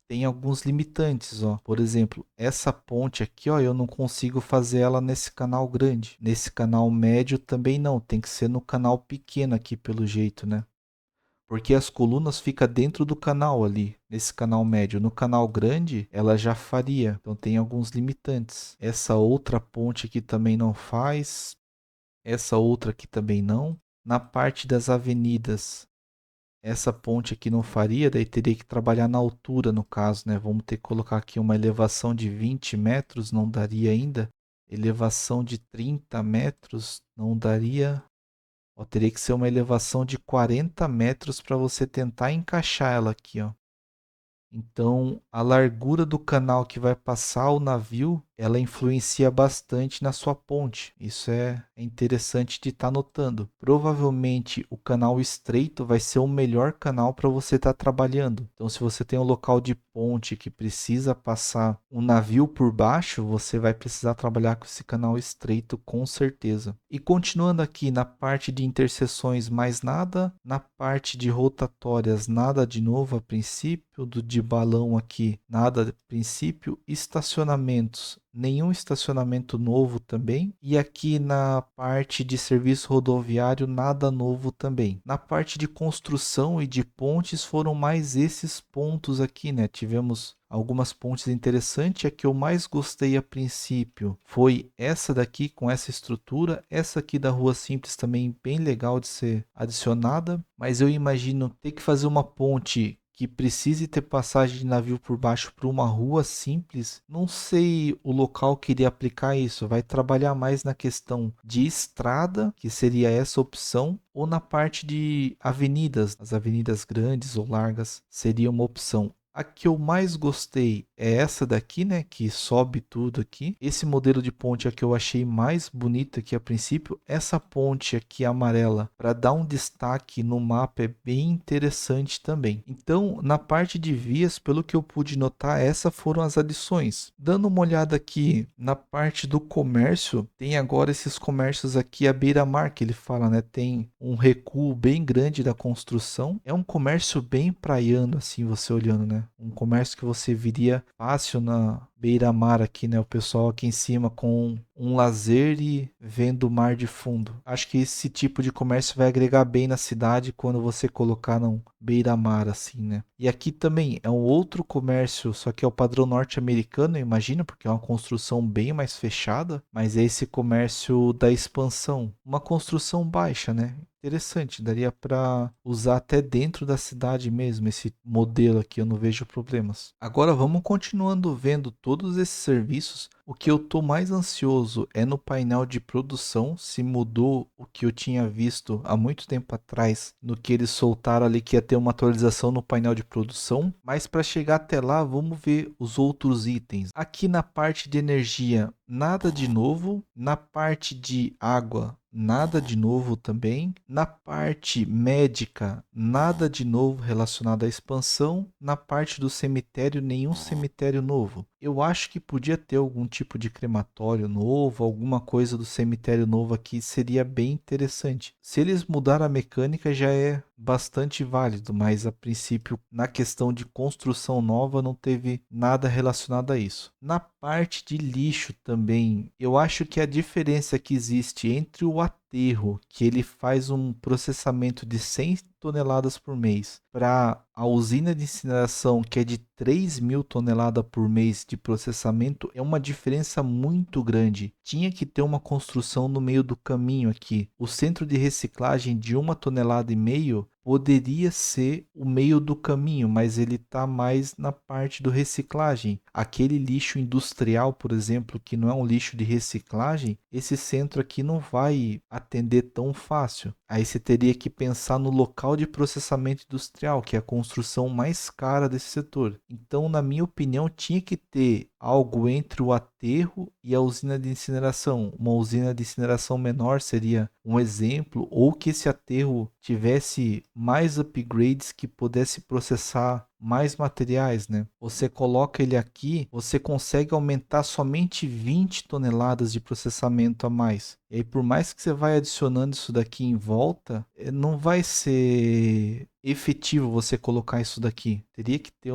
S1: tem alguns limitantes, ó. Por exemplo, essa ponte aqui, ó, eu não consigo fazer ela nesse canal grande. Nesse canal médio também não, tem que ser no canal pequeno aqui pelo jeito, né? Porque as colunas ficam dentro do canal ali, nesse canal médio. No canal grande, ela já faria. Então tem alguns limitantes. Essa outra ponte aqui também não faz. Essa outra aqui também não. Na parte das avenidas, essa ponte aqui não faria, daí teria que trabalhar na altura no caso, né? Vamos ter que colocar aqui uma elevação de 20 metros, não daria ainda. Elevação de 30 metros, não daria. Ó, teria que ser uma elevação de 40 metros para você tentar encaixar ela aqui, ó. Então, a largura do canal que vai passar o navio, ela influencia bastante na sua ponte. Isso é interessante de estar notando. Provavelmente, o canal estreito vai ser o melhor canal para você estar trabalhando. Então, se você tem um local de ponte que precisa passar um navio por baixo, você vai precisar trabalhar com esse canal estreito com certeza. E continuando aqui na parte de interseções, mais nada. Na parte de rotatórias, nada de novo a princípio. De balão aqui, nada a princípio. Estacionamentos, nenhum estacionamento novo também. E aqui na parte de serviço rodoviário, nada novo também. Na parte de construção e de pontes foram mais esses pontos aqui, né? Tivemos algumas pontes interessantes. A que eu mais gostei a princípio foi essa daqui com essa estrutura. Essa aqui da Rua Simples também bem legal de ser adicionada. Mas eu imagino ter que fazer uma ponte que precise ter passagem de navio por baixo para uma rua simples, não sei o local que iria aplicar isso. Vai trabalhar mais na questão de estrada, que seria essa opção, ou na parte de avenidas. As avenidas grandes ou largas seria uma opção. A que eu mais gostei é essa daqui, né, que sobe tudo aqui. Esse modelo de ponte é que eu achei mais bonito aqui a princípio. Essa ponte aqui amarela, para dar um destaque no mapa, é bem interessante também. Então, na parte de vias, pelo que eu pude notar, essas foram as adições. Dando uma olhada aqui na parte do comércio, tem agora esses comércios aqui à beira-mar, que ele fala, né, tem um recuo bem grande da construção. É um comércio bem praiano, assim, você olhando, né? né? Um comércio que você viria fácil na beira-mar aqui, né? O pessoal aqui em cima com um lazer e vendo o mar de fundo. Acho que esse tipo de comércio vai agregar bem na cidade quando você colocar num beira-mar assim, né? E aqui também é um outro comércio, só que é o padrão norte-americano, imagina, porque é uma construção bem mais fechada, mas é esse comércio da expansão, uma construção baixa, né? Interessante, daria para usar até dentro da cidade mesmo esse modelo aqui, eu não vejo problemas. Agora vamos continuando vendo todos esses serviços. O que eu tô mais ansioso é no painel de produção, se mudou o que eu tinha visto há muito tempo atrás, no que eles soltaram ali que ia ter uma atualização no painel de produção, mas para chegar até lá, vamos ver os outros itens. Aqui na parte de energia, nada de novo, na parte de água, nada de novo também. Na parte médica, nada de novo relacionado à expansão. Na parte do cemitério, nenhum cemitério novo. Eu acho que podia ter algum tipo de crematório novo, alguma coisa do cemitério novo aqui, seria bem interessante. Se eles mudaram a mecânica, já é bastante válido, mas a princípio, na questão de construção nova, não teve nada relacionado a isso. Na parte de lixo também, eu acho que a diferença que existe entre o aterro, que ele faz um processamento de 100 toneladas por mês, para a usina de incineração, que é de 3.000 toneladas por mês de processamento, é uma diferença muito grande. Tinha que ter uma construção no meio do caminho aqui. O centro de reciclagem de 1,5 toneladas poderia ser o meio do caminho, mas ele está mais na parte do reciclagem. Aquele lixo industrial, por exemplo, que não é um lixo de reciclagem, esse centro aqui não vai atender tão fácil. Aí você teria que pensar no local de processamento industrial, que é a construção mais cara desse setor. Então, na minha opinião, tinha que ter algo entre o aterro e a usina de incineração. Uma usina de incineração menor seria um exemplo, ou que esse aterro tivesse mais upgrades que pudesse processar mais materiais, né? Você coloca ele aqui, você consegue aumentar somente 20 toneladas de processamento a mais. E aí, por mais que você vai adicionando isso daqui em volta, não vai ser efetivo você colocar isso daqui. Teria que ter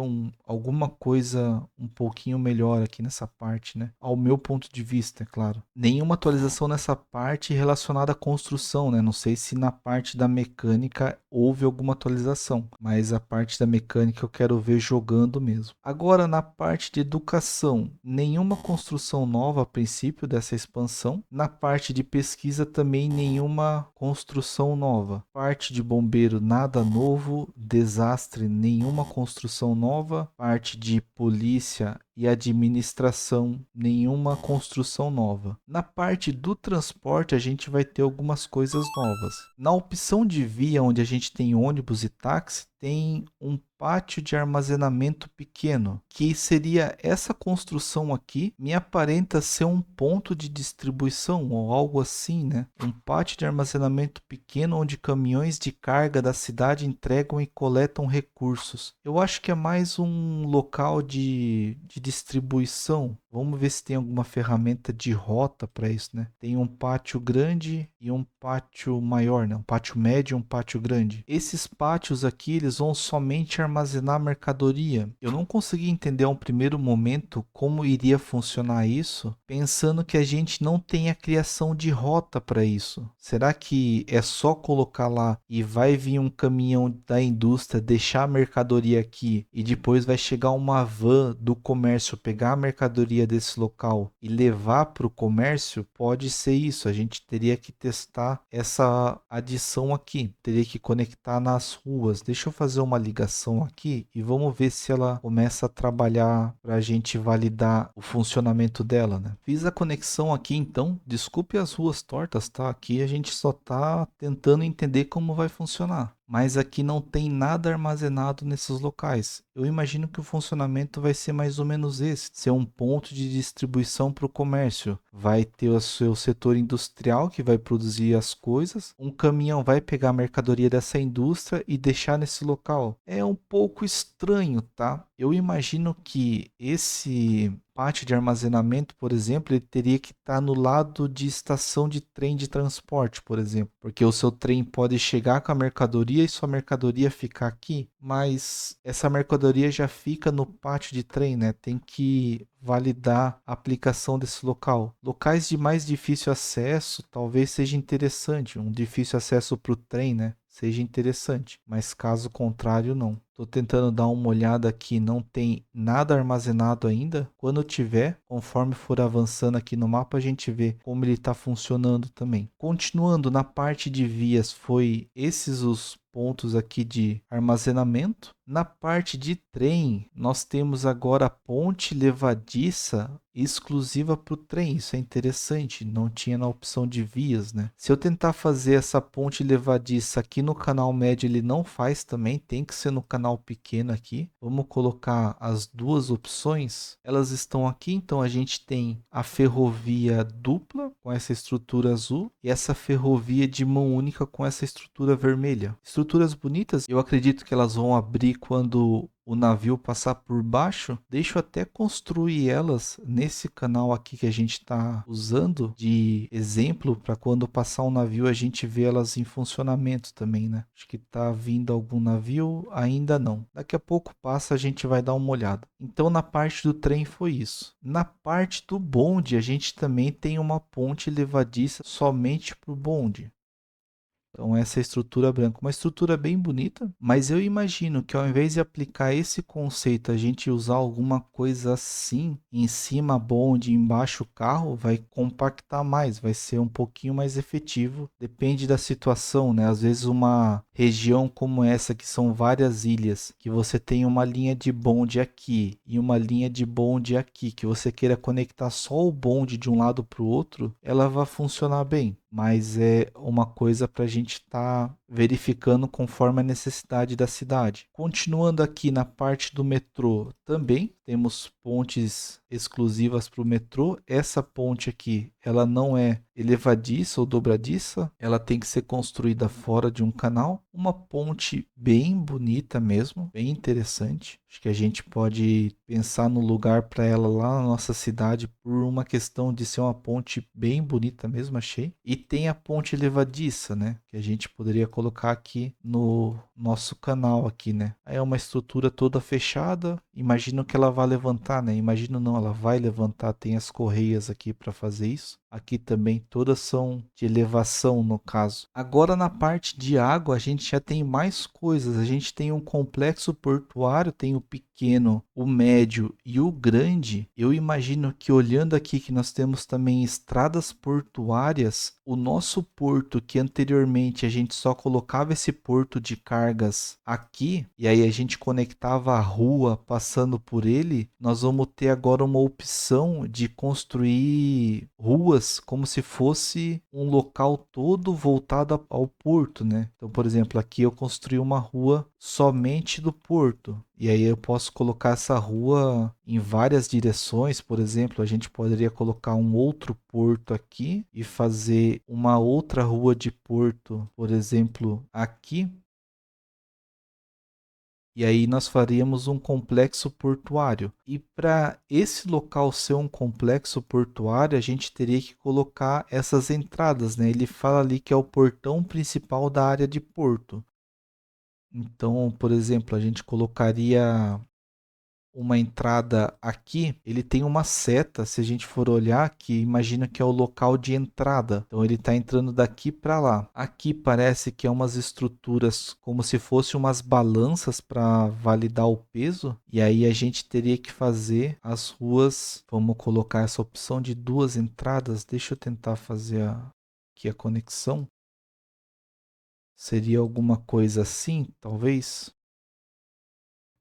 S1: alguma coisa um pouquinho melhor aqui nessa parte, né? Ao meu ponto de vista, é claro. Nenhuma atualização nessa parte relacionada à construção, né? Não sei se na parte da mecânica houve alguma atualização, mas a parte da mecânica eu quero ver jogando mesmo. Agora, na parte de educação, nenhuma construção nova a princípio dessa expansão. Na parte de pesquisa também nenhuma construção nova. Parte de bombeiro nada novo, desastre nenhuma construção nova. Parte de polícia e administração, nenhuma construção nova. Na parte do transporte, a gente vai ter algumas coisas novas. Na opção de via, onde a gente tem ônibus e táxi, tem um pátio de armazenamento pequeno, que seria essa construção aqui, me aparenta ser um ponto de distribuição ou algo assim, né? Um pátio de armazenamento pequeno onde caminhões de carga da cidade entregam e coletam recursos. Eu acho que é mais um local de distribuição. Vamos ver se tem alguma ferramenta de rota para isso, né? Tem um pátio grande e um pátio maior, né? Um pátio médio e um pátio grande. Esses pátios aqui, eles vão somente armazenar mercadoria. Eu não consegui entender a um primeiro momento como iria funcionar isso, pensando que a gente não tem a criação de rota para isso. Será que é só colocar lá e vai vir um caminhão da indústria deixar a mercadoria aqui e depois vai chegar uma van do comércio pegar a mercadoria desse local e levar para o comércio? Pode ser isso. A gente teria que testar essa adição aqui. Teria que conectar nas ruas. Deixa eu fazer uma ligação aqui e vamos ver se ela começa a trabalhar para a gente validar o funcionamento dela, né? Fiz a conexão aqui então. Desculpe as ruas tortas, tá? Aqui a gente só tá tentando entender como vai funcionar. Mas aqui não tem nada armazenado nesses locais. Eu imagino que o funcionamento vai ser mais ou menos esse, ser um ponto de distribuição para o comércio. Vai ter o seu setor industrial que vai produzir as coisas, um caminhão vai pegar a mercadoria dessa indústria e deixar nesse local. É um pouco estranho, tá? Eu imagino que esse pátio de armazenamento, por exemplo, ele teria que estar no lado de estação de trem de transporte, por exemplo, porque o seu trem pode chegar com a mercadoria e sua mercadoria ficar aqui, mas essa mercadoria mercadoria já fica no pátio de trem, né? Tem que validar a aplicação desse local. Locais de mais difícil acesso talvez seja interessante, um difícil acesso para o trem, né? Seja interessante, mas caso contrário, não. Estou tentando dar uma olhada aqui, não tem nada armazenado ainda. Quando tiver, conforme for avançando aqui no mapa, a gente vê como ele está funcionando também. Continuando na parte de vias, foi esses os pontos aqui de armazenamento. Na parte de trem, nós temos agora a ponte levadiça exclusiva para o trem. Isso é interessante, não tinha na opção de vias, né? Se eu tentar fazer essa ponte levadiça aqui no canal médio, ele não faz também, tem que ser no canal pequeno aqui. Vamos colocar as duas opções. Elas estão aqui, então a gente tem a ferrovia dupla com essa estrutura azul e essa ferrovia de mão única com essa estrutura vermelha. Estruturas bonitas, eu acredito que elas vão abrir quando o navio passar por baixo. Deixa eu até construir elas nesse canal aqui que a gente está usando de exemplo para quando passar um navio a gente ver elas em funcionamento também, né? Acho que tá vindo algum navio, ainda não. Daqui a pouco passa, a gente vai dar uma olhada. Então na parte do trem foi isso. Na parte do bonde a gente também tem uma ponte levadiça somente para o bonde. Então essa é a estrutura branca, uma estrutura bem bonita, mas eu imagino que ao invés de aplicar esse conceito, a gente usar alguma coisa assim, em cima bonde, embaixo carro, vai compactar mais, vai ser um pouquinho mais efetivo, depende da situação, né? Às vezes uma região como essa, que são várias ilhas, que você tem uma linha de bonde aqui e uma linha de bonde aqui, que você queira conectar só o bonde de um lado para o outro, ela vai funcionar bem. Mas é uma coisa para a gente estar verificando conforme a necessidade da cidade. Continuando aqui na parte do metrô, também temos pontes exclusivas para o metrô. Essa ponte aqui, ela não é elevadiça ou dobradiça, ela tem que ser construída fora de um canal. Uma ponte bem bonita mesmo, bem interessante. Acho que a gente pode pensar no lugar para ela lá na nossa cidade por uma questão de ser uma ponte bem bonita mesmo, achei. E tem a ponte levadiça, né? Que a gente poderia colocar aqui no nosso canal aqui, né? Aí é uma estrutura toda fechada. Imagino que ela vai levantar, né? Imagino não, ela vai levantar. Tem as correias aqui para fazer isso. Aqui também todas são de elevação no caso. Agora na parte de água a gente já tem mais coisas. A gente tem um complexo portuário, tem o pequeno, o médio e o grande. Eu imagino que olhando aqui que nós temos também estradas portuárias, o nosso porto que anteriormente a gente só colocava esse porto de cargas aqui e aí a gente conectava a rua passando por ele, nós vamos ter agora uma opção de construir ruas como se fosse um local todo voltado ao porto, né? Então, por exemplo, aqui eu construí uma rua somente do porto. E aí eu posso colocar essa rua em várias direções, por exemplo, a gente poderia colocar um outro porto aqui e fazer uma outra rua de porto, por exemplo, aqui. E aí nós faríamos um complexo portuário. E para esse local ser um complexo portuário, a gente teria que colocar essas entradas, né? Ele fala ali que é o portão principal da área de porto. Então, por exemplo, a gente colocaria uma entrada aqui, ele tem uma seta, se a gente for olhar, que imagina que é o local de entrada. Então ele está entrando daqui para lá. Aqui parece que é umas estruturas como se fossem umas balanças para validar o peso. E aí a gente teria que fazer as ruas, vamos colocar essa opção de duas entradas. Deixa eu tentar fazer aqui a conexão. Seria alguma coisa assim, talvez?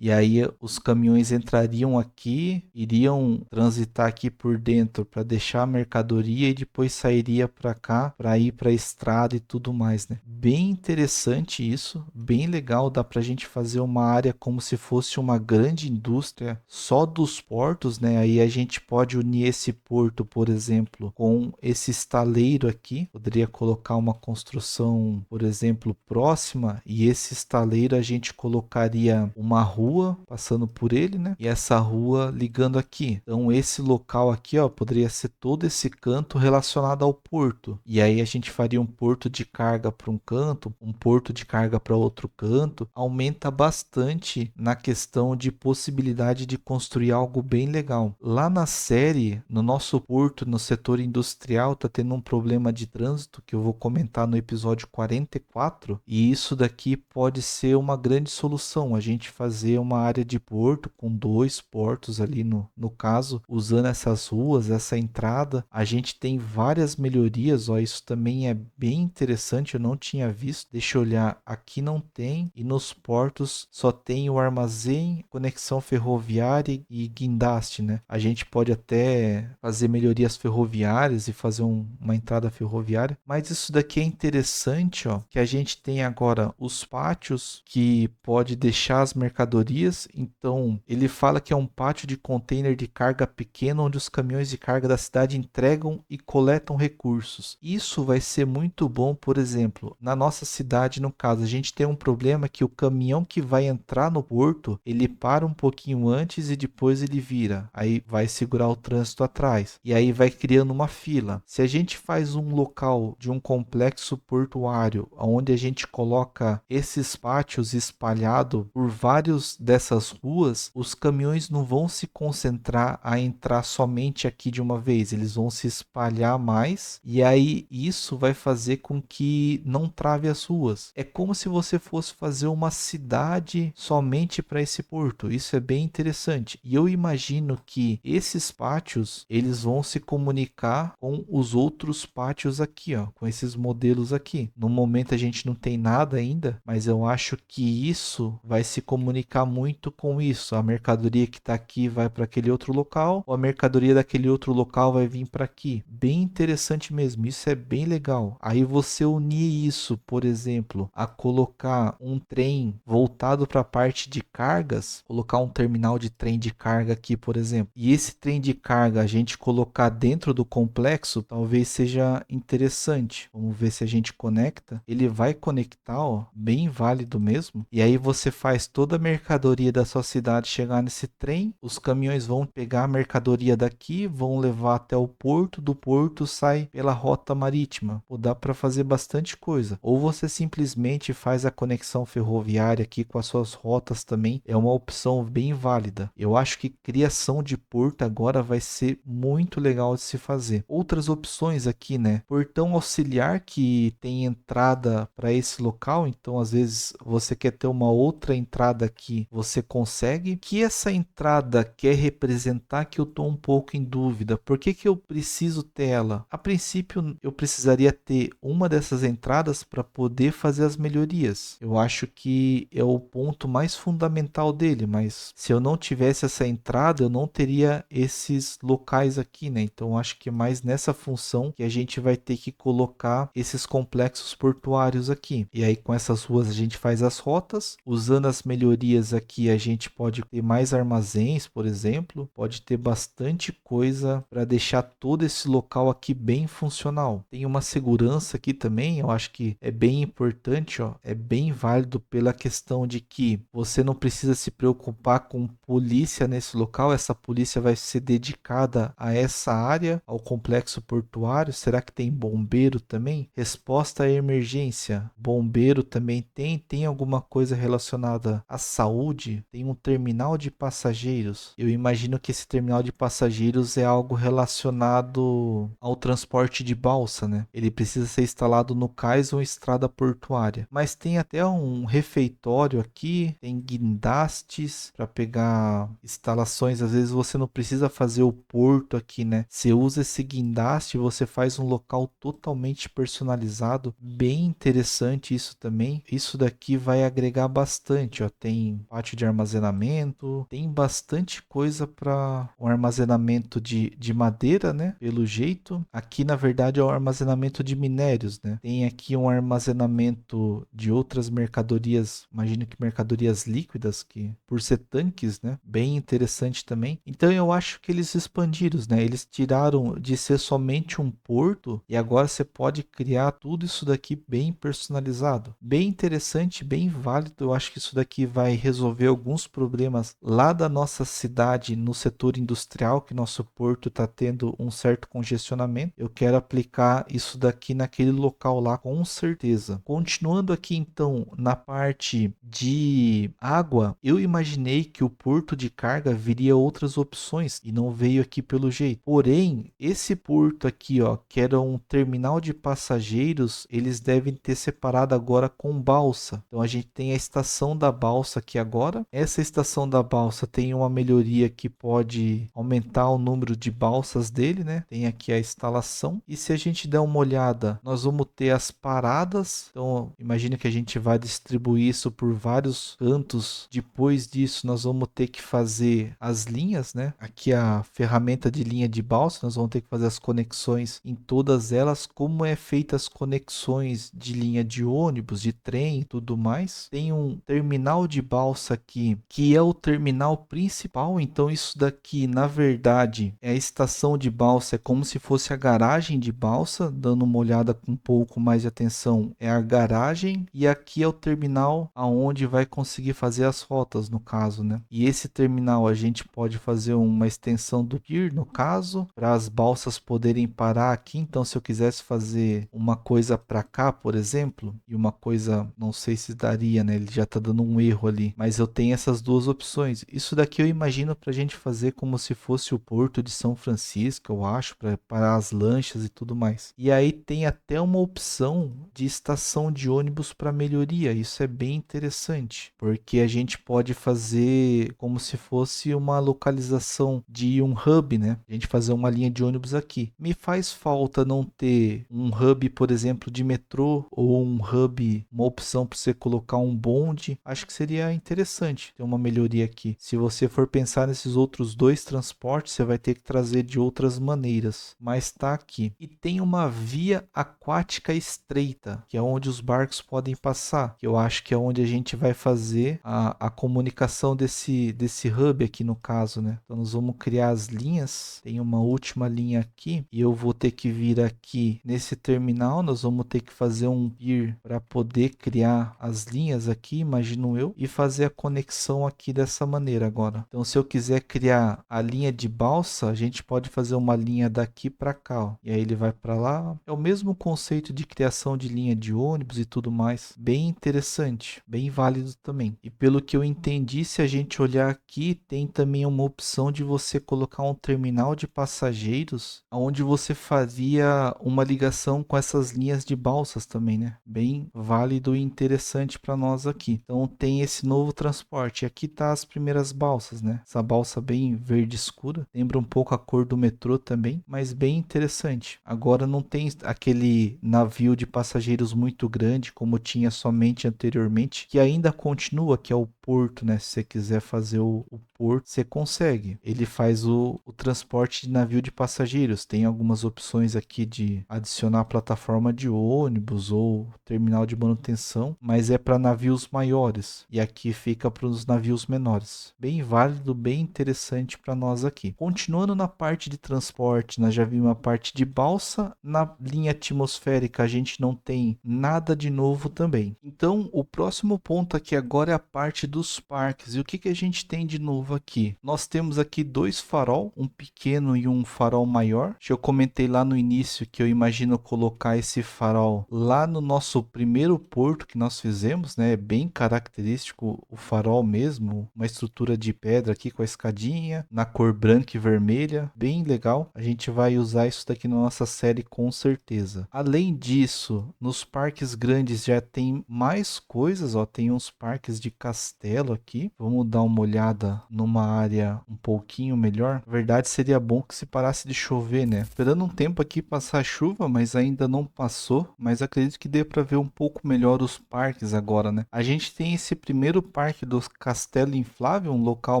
S1: E aí os caminhões entrariam aqui, iriam transitar aqui por dentro para deixar a mercadoria e depois sairia para cá para ir para a estrada e tudo mais, né? Bem interessante isso, bem legal, dá para a gente fazer uma área como se fosse uma grande indústria só dos portos, né? Aí a gente pode unir esse porto, por exemplo, com esse estaleiro aqui. Poderia colocar uma construção, por exemplo, próxima e esse estaleiro a gente colocaria uma rua rua passando por ele, né? E essa rua ligando aqui. Então esse local aqui, ó, poderia ser todo esse canto relacionado ao porto. E aí a gente faria um porto de carga para um canto, um porto de carga para outro canto. Aumenta bastante na questão de possibilidade de construir algo bem legal. Lá na série, no nosso porto, no setor industrial, tá tendo um problema de trânsito que eu vou comentar no episódio 44, e isso daqui pode ser uma grande solução, a gente fazer uma área de porto com 2 portos ali no caso, usando essas ruas, essa entrada. A gente tem várias melhorias, ó, isso também é bem interessante, eu não tinha visto. Deixa eu olhar, aqui não tem, e nos portos só tem o armazém, conexão ferroviária e guindaste, né? A gente pode até fazer melhorias ferroviárias e fazer uma entrada ferroviária, mas isso daqui é interessante, ó, que a gente tem agora os pátios que pode deixar as mercadorias. Então ele fala que é um pátio de container de carga pequeno onde os caminhões de carga da cidade entregam e coletam recursos. Isso vai ser muito bom, por exemplo, na nossa cidade, no caso, a gente tem um problema que o caminhão que vai entrar no porto, ele para um pouquinho antes e depois ele vira. Aí vai segurar o trânsito atrás. E aí vai criando uma fila. Se a gente faz um local de um complexo portuário, onde a gente coloca esses pátios espalhados por vários dessas ruas, os caminhões não vão se concentrar a entrar somente aqui de uma vez, eles vão se espalhar mais, e aí isso vai fazer com que não trave as ruas. É como se você fosse fazer uma cidade somente para esse porto. Isso é bem interessante. E eu imagino que esses pátios, eles vão se comunicar com os outros pátios aqui, ó, com esses modelos aqui. No momento a gente não tem nada ainda, mas eu acho que isso vai se comunicar muito com isso. A mercadoria que está aqui vai para aquele outro local, ou a mercadoria daquele outro local vai vir para aqui. Bem interessante mesmo, isso é bem legal. Aí você unir isso, por exemplo, a colocar um trem voltado para a parte de cargas, colocar um terminal de trem de carga aqui, por exemplo, e esse trem de carga a gente colocar dentro do complexo, talvez seja interessante. Vamos ver se a gente conecta. Ele vai conectar, ó, bem válido mesmo. E aí você faz toda a mercadoria da sua cidade chegar nesse trem, os caminhões vão pegar a mercadoria daqui, vão levar até o porto, do porto sai pela rota marítima. Ou dá para fazer bastante coisa. Ou você simplesmente faz a conexão ferroviária aqui com as suas rotas também, é uma opção bem válida. Eu acho que criação de porto agora vai ser muito legal de se fazer. Outras opções aqui, né? Portão auxiliar que tem entrada para esse local, então às vezes você quer ter uma outra entrada aqui, você consegue. Que essa entrada quer representar, que eu tô um pouco em dúvida. Por que que eu preciso ter ela? A princípio eu precisaria ter uma dessas entradas para poder fazer as melhorias. Eu acho que é o ponto mais fundamental dele, mas se eu não tivesse essa entrada, eu não teria esses locais aqui, né? Então eu acho que é mais nessa função que a gente vai ter que colocar esses complexos portuários aqui. E aí com essas ruas a gente faz as rotas, usando as melhorias aqui a gente pode ter mais armazéns, por exemplo, pode ter bastante coisa para deixar todo esse local aqui bem funcional. Tem uma segurança aqui também, eu acho que é bem importante, ó, é bem válido pela questão de que você não precisa se preocupar com polícia nesse local, essa polícia vai ser dedicada a essa área, ao complexo portuário. Será que tem bombeiro também? Resposta à emergência, bombeiro também tem alguma coisa relacionada à saúde? Tem um terminal de passageiros. Eu imagino que esse terminal de passageiros é algo relacionado ao transporte de balsa, né? Ele precisa ser instalado no cais ou estrada portuária. Mas tem até um refeitório aqui, tem guindastes para pegar instalações. Às vezes você não precisa fazer o porto aqui, né? Você usa esse guindaste e você faz um local totalmente personalizado. Bem interessante isso também. Isso daqui vai agregar bastante, ó. Tem pátio de armazenamento, tem bastante coisa para um armazenamento de madeira, né? Pelo jeito. Aqui, na verdade, é o armazenamento de minérios, né? Tem aqui um armazenamento de outras mercadorias, imagino que mercadorias líquidas, que por ser tanques, né? Bem interessante também. Então eu acho que eles expandiram, né? Eles tiraram de ser somente um porto e agora você pode criar tudo isso daqui bem personalizado. Bem interessante, bem válido. Eu acho que isso daqui vai resolver resolver alguns problemas lá da nossa cidade no setor industrial, que nosso porto está tendo um certo congestionamento. Eu quero aplicar isso daqui naquele local lá, com certeza. Continuando aqui então na parte de água, eu imaginei que o porto de carga viria outras opções e não veio aqui pelo jeito. Porém, esse porto aqui, ó, que era um terminal de passageiros, eles devem ter separado agora com balsa. Então a gente tem a estação da balsa aqui agora. Essa estação da balsa tem uma melhoria que pode aumentar o número de balsas dele, né? Tem aqui a instalação. E se a gente der uma olhada, nós vamos ter as paradas. Então imagina que a gente vai distribuir isso por vários cantos. Depois disso, nós vamos ter que fazer as linhas, né? Aqui a ferramenta de linha de balsa, nós vamos ter que fazer as conexões em todas elas. Como é feita as conexões de linha de ônibus, de trem e tudo mais. Tem um terminal de balsa aqui, que é o terminal principal. Então isso daqui, na verdade, é a estação de balsa, é como se fosse a garagem de balsa. Dando uma olhada com um pouco mais de atenção, é a garagem, e aqui é o terminal aonde vai conseguir fazer as rotas, no caso, né? E esse terminal a gente pode fazer uma extensão do pier, no caso, para as balsas poderem parar aqui. Então se eu quisesse fazer uma coisa para cá, por exemplo, e uma coisa, não sei se daria, né? Ele já tá dando um erro ali, mas eu tenho essas duas opções. Isso daqui eu imagino pra gente fazer como se fosse o porto de São Francisco, eu acho, para parar as lanchas e tudo mais. E aí tem até uma opção de estação de ônibus para melhoria. Isso é bem interessante, porque a gente pode fazer como se fosse uma localização de um hub, né? A gente fazer uma linha de ônibus aqui. Me faz falta não ter um hub, por exemplo, de metrô, ou um hub, uma opção para você colocar um bonde. Acho que seria interessante ter uma melhoria aqui. Se você for pensar nesses outros dois transportes, você vai ter que trazer de outras maneiras, mas está aqui. E tem uma via aquática estreita, que é onde os barcos podem passar, que eu acho que é onde a gente vai fazer a comunicação desse hub aqui, no caso, né? Então nós vamos criar as linhas. Tem uma última linha aqui, e eu vou ter que vir aqui nesse terminal. Nós vamos ter que fazer um pier para poder criar as linhas aqui, imagino eu, e fazer a conexão aqui dessa maneira agora. Então se eu quiser criar a linha de balsa, a gente pode fazer uma linha daqui para cá, ó, e aí ele vai para lá. É o mesmo conceito de criação de linha de ônibus e tudo mais. Bem interessante, bem válido também. E pelo que eu entendi, se a gente olhar aqui, tem também uma opção de você colocar um terminal de passageiros, onde você fazia uma ligação com essas linhas de balsas também, né? Bem válido e interessante para nós aqui. Então tem esse novo transporte. E aqui tá as primeiras balsas, né? Essa balsa bem verde escura, lembra um pouco a cor do metrô também, mas bem interessante. Agora não tem aquele navio de passageiros muito grande como tinha somente anteriormente, que ainda continua, que é o porto, né? Se você quiser fazer o porto, você consegue. Ele faz o transporte de navio de passageiros. Tem algumas opções aqui de adicionar plataforma de ônibus ou terminal de manutenção, mas é para navios maiores, e aqui fica para os navios menores. Bem válido, bem interessante para nós aqui. Continuando na parte de transporte, nós já vimos a parte de balsa. Na linha atmosférica a gente não tem nada de novo também. Então o próximo ponto aqui agora é a parte dos parques. E o que que a gente tem de novo aqui? Nós temos aqui dois farol, um pequeno e um farol maior. Eu comentei lá no início que eu imagino colocar esse farol lá no nosso primeiro porto que nós fizemos, né? É bem característico o farol mesmo, uma estrutura de pedra aqui com a escadinha, na cor branca e vermelha, bem legal. A gente vai usar isso daqui na nossa série com certeza. Além disso, nos parques grandes já tem mais coisas, ó, tem uns parques de castelo aqui. Vamos dar uma olhada numa área um pouquinho melhor. Na verdade, seria bom que se parasse de chover, né? Esperando um tempo aqui passar a chuva, mas ainda não passou. Mas acredito que dê para ver um pouco melhor os parques agora, né? A gente tem esse primeiro parque do Castelo Inflável, um local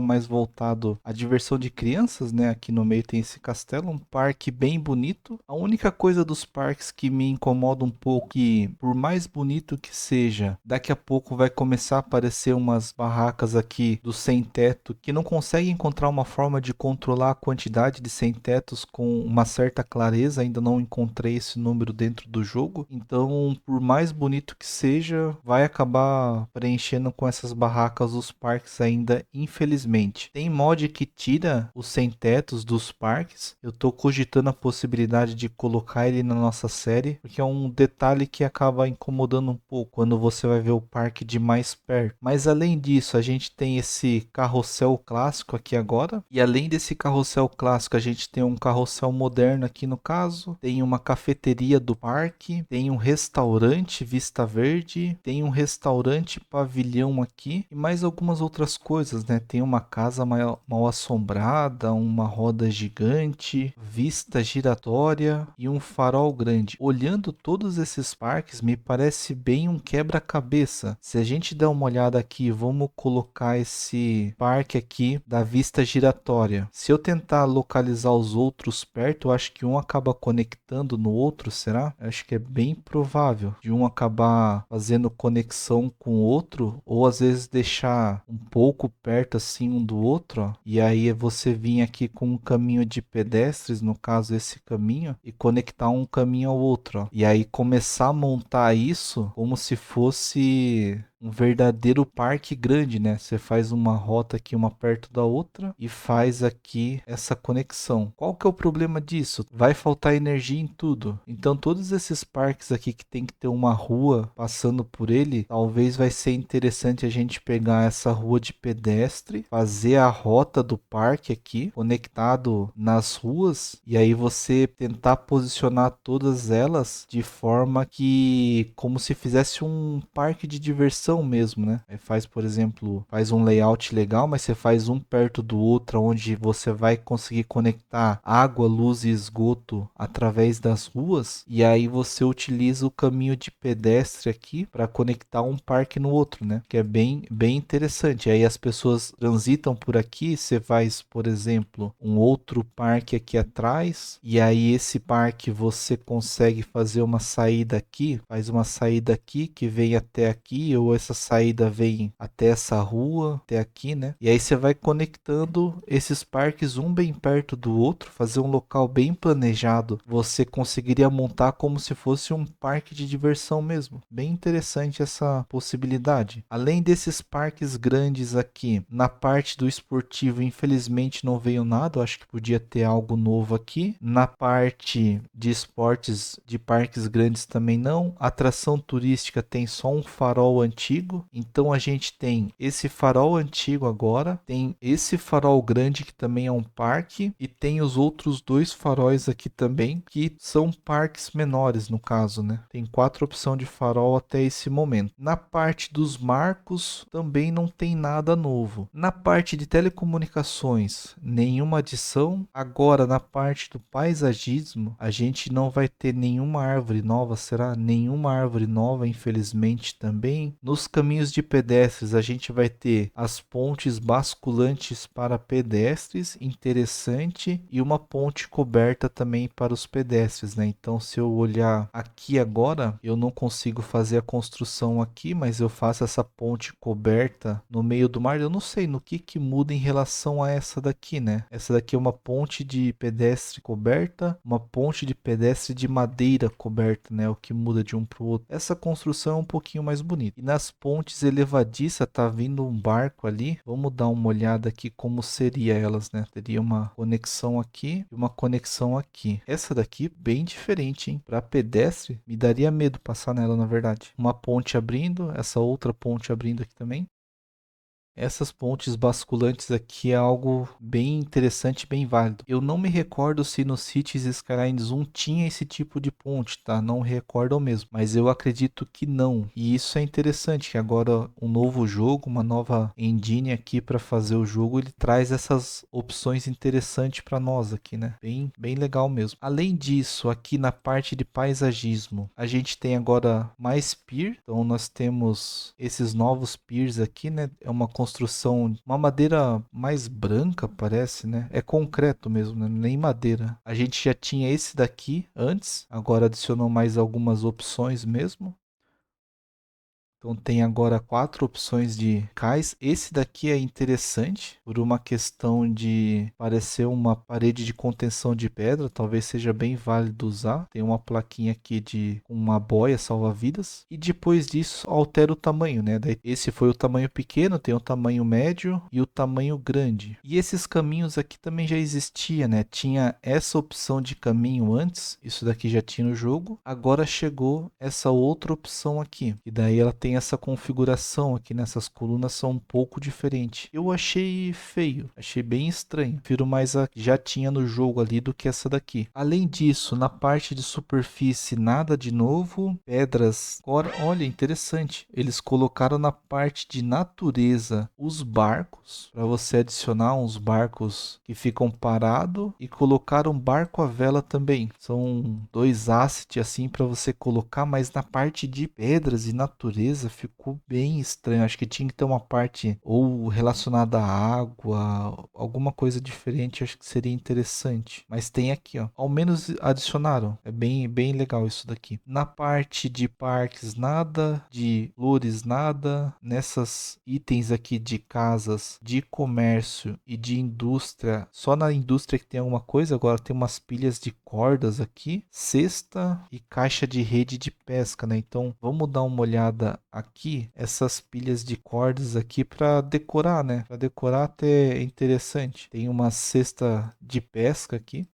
S1: mais voltado à diversão de crianças, né? Aqui no meio tem esse castelo, um parque bem bonito. A única coisa dos parques que me incomoda um pouco, que por mais bonito que seja, daqui a pouco vai começar a aparecer umas barracas aqui do sem teto que não conseguem encontrar uma forma de controlar a quantidade de sem tetos com uma certa clareza. Ainda não encontrei esse número dentro do jogo, então por mais bonito que seja, vai acabar preenchendo com essas barracas barracas dos parques ainda, infelizmente. Tem mod que tira os sem-tetos dos parques. Eu tô cogitando a possibilidade de colocar ele na nossa série, porque é um detalhe que acaba incomodando um pouco quando você vai ver o parque de mais perto. Mas além disso, a gente tem esse carrossel clássico aqui agora. E além desse carrossel clássico, a gente tem um carrossel moderno aqui no caso. Tem uma cafeteria do parque, tem um restaurante Vista Verde, tem um restaurante pavilhão aqui e mais algumas outras coisas, né? Tem uma casa mal assombrada, uma roda gigante, vista giratória e um farol grande. Olhando todos esses parques, me parece bem um quebra-cabeça. Se a gente der uma olhada aqui, vamos colocar esse parque aqui da vista giratória. Se eu tentar localizar os outros perto, eu acho que um acaba conectando no outro, será? Eu acho que é bem provável de um acabar fazendo conexão com o outro, ou às vezes deixar um pouco perto assim um do outro, ó. E aí você vir aqui com um caminho de pedestres, no caso esse caminho, e conectar um caminho ao outro, ó. E aí começar a montar isso como se fosse um verdadeiro parque grande, né? Você faz uma rota aqui uma perto da outra e faz aqui essa conexão. Qual que é o problema disso? Vai faltar energia em tudo. Então todos esses parques aqui que tem que ter uma rua passando por ele, talvez vai ser interessante a gente pegar essa rua de pedestre, fazer a rota do parque aqui, conectado nas ruas, e aí você tentar posicionar todas elas de forma que, como se fizesse um parque de diversão mesmo, né? Aí faz, por exemplo, faz um layout legal, mas você faz um perto do outro, onde você vai conseguir conectar água, luz e esgoto através das ruas, e aí você utiliza o caminho de pedestre aqui para conectar um parque no outro, né? Que é bem interessante. Aí as pessoas transitam por aqui, você faz, por exemplo, um outro parque aqui atrás, e aí esse parque você consegue fazer uma saída aqui, faz uma saída aqui que vem até aqui, ou essa saída vem até essa rua, até aqui, né? E aí você vai conectando esses parques um bem perto do outro, fazer um local bem planejado. Você conseguiria montar como se fosse um parque de diversão mesmo. Bem interessante essa possibilidade. Além desses parques grandes aqui, na parte do esportivo, infelizmente não veio nada. Eu acho que podia ter algo novo aqui. Na parte de esportes de parques grandes também não. Atração turística tem só um farol antigo. Então a gente tem esse farol antigo agora, tem esse farol grande que também é um parque, e tem os outros dois faróis aqui também, que são parques menores no caso, né? Tem 4 opções de farol até esse momento. Na parte dos marcos também não tem nada novo. Na parte de telecomunicações, nenhuma adição. Agora na parte do paisagismo, a gente não vai ter nenhuma árvore nova, será? Nenhuma árvore nova, infelizmente também. Nos caminhos de pedestres, a gente vai ter as pontes basculantes para pedestres, interessante, e uma ponte coberta também para os pedestres, né? Então, se eu olhar aqui agora, eu não consigo fazer a construção aqui, mas eu faço essa ponte coberta no meio do mar. Eu não sei no que muda em relação a essa daqui, né? Essa daqui é uma ponte de pedestre coberta, uma ponte de pedestre de madeira coberta, né? O que muda de um para o outro. Essa construção é um pouquinho mais bonita. E nas pontes elevadiças tá vindo um barco ali. Vamos dar uma olhada aqui como seria elas, né? Teria uma conexão aqui e uma conexão aqui. Essa daqui bem diferente, hein? Para pedestre, me daria medo passar nela, na verdade. Uma ponte abrindo, essa outra ponte abrindo aqui também. Essas pontes basculantes aqui é algo bem interessante, bem válido. Eu não me recordo se no Cities Skylines 1 tinha esse tipo de ponte, tá? Não recordo mesmo, mas eu acredito que não. E isso é interessante, que agora um novo jogo, uma nova engine aqui para fazer o jogo, ele traz essas opções interessantes para nós aqui, né? Bem legal mesmo. Além disso, aqui na parte de paisagismo, a gente tem agora mais pier. Então nós temos esses novos piers aqui, né? É uma construção, uma madeira mais branca, parece, né? É concreto mesmo, né? Nem madeira. A gente já tinha esse daqui antes, agora adicionou mais algumas opções mesmo. Então tem agora 4 opções de cais. Esse daqui é interessante por uma questão de parecer uma parede de contenção de pedra, talvez seja bem válido usar. Tem uma plaquinha aqui de uma boia salva-vidas. E depois disso altera o tamanho, né? Esse foi o tamanho pequeno, tem o tamanho médio e o tamanho grande. E esses caminhos aqui também já existia, né? Tinha essa opção de caminho antes, isso daqui já tinha no jogo. Agora chegou essa outra opção aqui. E daí ela tem essa configuração aqui nessas colunas, são um pouco diferente. Eu achei feio, achei bem estranho. Prefiro mais a que já tinha no jogo ali do que essa daqui. Além disso, na parte de superfície, nada de novo. Pedras. Olha, interessante. Eles colocaram na parte de natureza os barcos, para você adicionar uns barcos que ficam parados e colocar um barco à vela também. São 2 assets assim para você colocar, mas na parte de pedras e natureza ficou bem estranho. Acho que tinha que ter uma parte ou relacionada à água, alguma coisa diferente, acho que seria interessante. Mas tem aqui, ó. Ao menos adicionaram. É bem legal isso daqui. Na parte de parques, nada. De flores, nada. Nessas itens aqui de casas, de comércio e de indústria, só na indústria que tem alguma coisa. Agora tem umas pilhas de cordas aqui, cesta e caixa de rede de pesca, né? Então vamos dar uma olhada aqui, essas pilhas de cordas aqui para decorar, né? Para decorar até é interessante. Tem uma cesta de pesca aqui.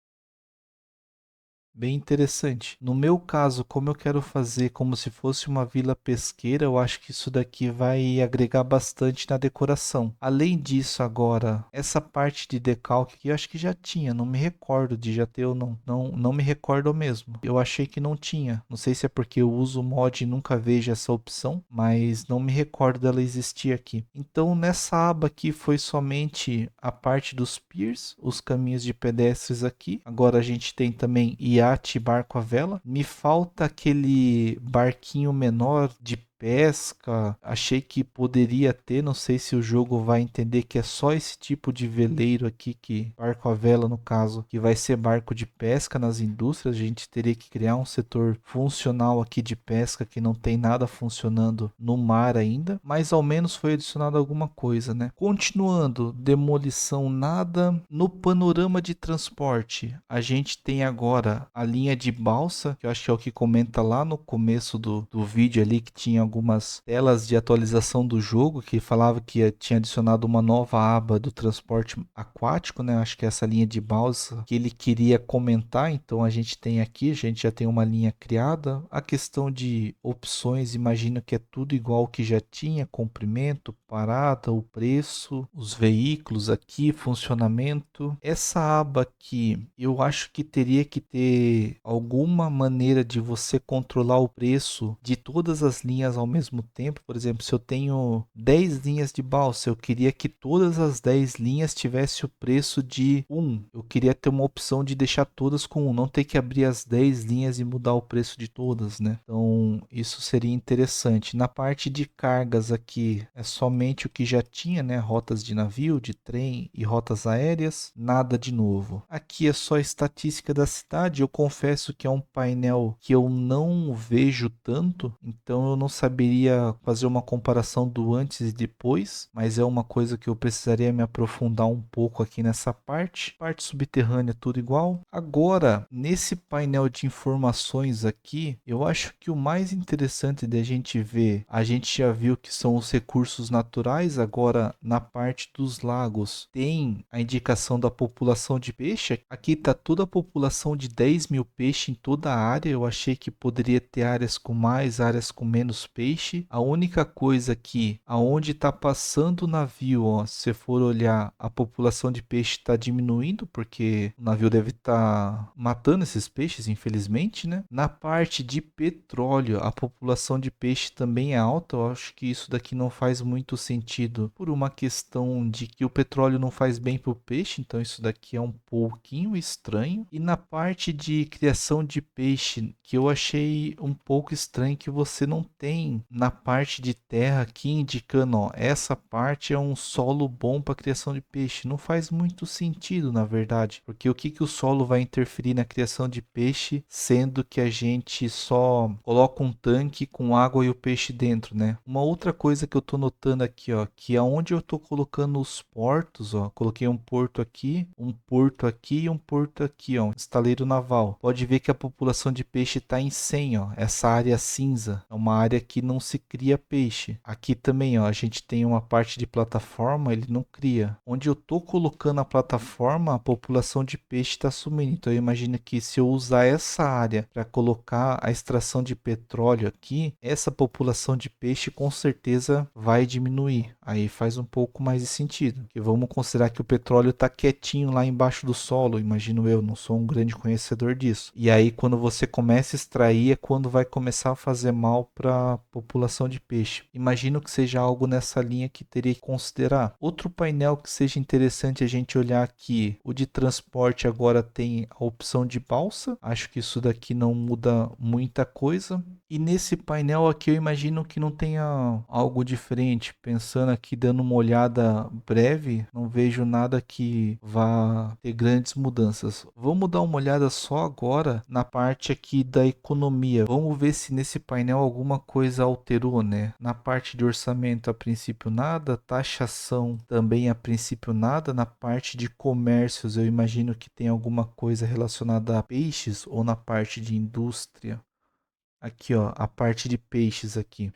S1: Bem interessante. No meu caso, como eu quero fazer como se fosse uma vila pesqueira, eu acho que isso daqui vai agregar bastante na decoração. Além disso, agora, essa parte de decalque aqui, eu acho que já tinha, não me recordo de já ter ou não. Não me recordo mesmo. Eu achei que não tinha. Não sei se é porque eu uso o mod e nunca vejo essa opção, mas não me recordo dela existir aqui. Então, nessa aba aqui foi somente a parte dos piers, os caminhos de pedestres aqui. Agora a gente tem também iate, barco à vela. Me falta aquele barquinho menor de pesca. Achei que poderia ter, não sei se o jogo vai entender que é só esse tipo de veleiro aqui, que barco à vela no caso, que vai ser barco de pesca nas indústrias. A gente teria que criar um setor funcional aqui de pesca que não tem nada funcionando no mar ainda, mas ao menos foi adicionado alguma coisa, né? Continuando, demolição nada. No panorama de transporte, a gente tem agora a linha de balsa, que eu acho que é o que comenta lá no começo do vídeo ali, que tinha algumas telas de atualização do jogo, que falava que tinha adicionado uma nova aba do transporte aquático, né? Acho que é essa linha de balsa que ele queria comentar, então a gente tem aqui, a gente já tem uma linha criada. A questão de opções, imagino que é tudo igual ao que já tinha, comprimento, parada, o preço, os veículos aqui, funcionamento. Essa aba aqui, eu acho que teria que ter alguma maneira de você controlar o preço de todas as linhas ao mesmo tempo. Por exemplo, se eu tenho 10 linhas de balsa, eu queria que todas as 10 linhas tivesse o preço de 1. Eu queria ter uma opção de deixar todas com 1, não ter que abrir as 10 linhas e mudar o preço de todas, né? Então, isso seria interessante. Na parte de cargas aqui, é somente o que já tinha, né? Rotas de navio, de trem e rotas aéreas, nada de novo. Aqui é só a estatística da cidade. Eu confesso que é um painel que eu não vejo tanto, então eu não saberia fazer uma comparação do antes e depois, mas é uma coisa que eu precisaria me aprofundar um pouco aqui nessa parte. Parte subterrânea, tudo igual. Agora, nesse painel de informações aqui, eu acho que o mais interessante da gente ver, a gente já viu que são os recursos naturais. Agora, na parte dos lagos, tem a indicação da população de peixe. Aqui está toda a população de 10 mil peixes em toda a área. Eu achei que poderia ter áreas com mais, áreas com menos peixe. A única coisa aqui, aonde está passando o navio, ó, se você for olhar, a população de peixe está diminuindo, porque o navio deve estar matando esses peixes, infelizmente, né? Na parte de petróleo, a população de peixe também é alta. Eu acho que isso daqui não faz muito sentido por uma questão de que o petróleo não faz bem para o peixe, então isso daqui é um pouquinho estranho. E na parte de criação de peixe, que eu achei um pouco estranho, que você não tem tem na parte de terra aqui indicando, ó, essa parte é um solo bom para criação de peixe. Não faz muito sentido, na verdade, porque o que que o solo vai interferir na criação de peixe, sendo que a gente só coloca um tanque com água e o peixe dentro, né? Uma outra coisa que eu tô notando aqui, ó, que aonde eu tô colocando os portos, ó, coloquei um porto aqui e um porto aqui, ó, um estaleiro naval. Pode ver que a população de peixe tá em 100, ó. Essa área cinza é uma área que não se cria peixe. Aqui também, ó, a gente tem uma parte de plataforma, ele não cria. Onde eu tô colocando a plataforma, a população de peixe está sumindo. Então eu imagino que se eu usar essa área para colocar a extração de petróleo aqui, essa população de peixe com certeza vai diminuir. Aí faz um pouco mais de sentido. Que vamos considerar que o petróleo está quietinho lá embaixo do solo, imagino eu, não sou um grande conhecedor disso. E aí quando você começa a extrair é quando vai começar a fazer mal para a população de peixe. Imagino que seja algo nessa linha que teria que considerar. Outro painel que seja interessante a gente olhar aqui, o de transporte agora tem a opção de balsa. Acho que isso daqui não muda muita coisa. E nesse painel aqui eu imagino que não tenha algo diferente. Pensando aqui, dando uma olhada breve, não vejo nada que vá ter grandes mudanças. Vamos dar uma olhada só agora na parte aqui da economia. Vamos ver se nesse painel alguma coisa alterou, né? Na parte de orçamento, a princípio nada. Taxação também a princípio nada. Na parte de comércios, eu imagino que tem alguma coisa relacionada a peixes ou na parte de indústria. Aqui, ó, a parte de peixes aqui.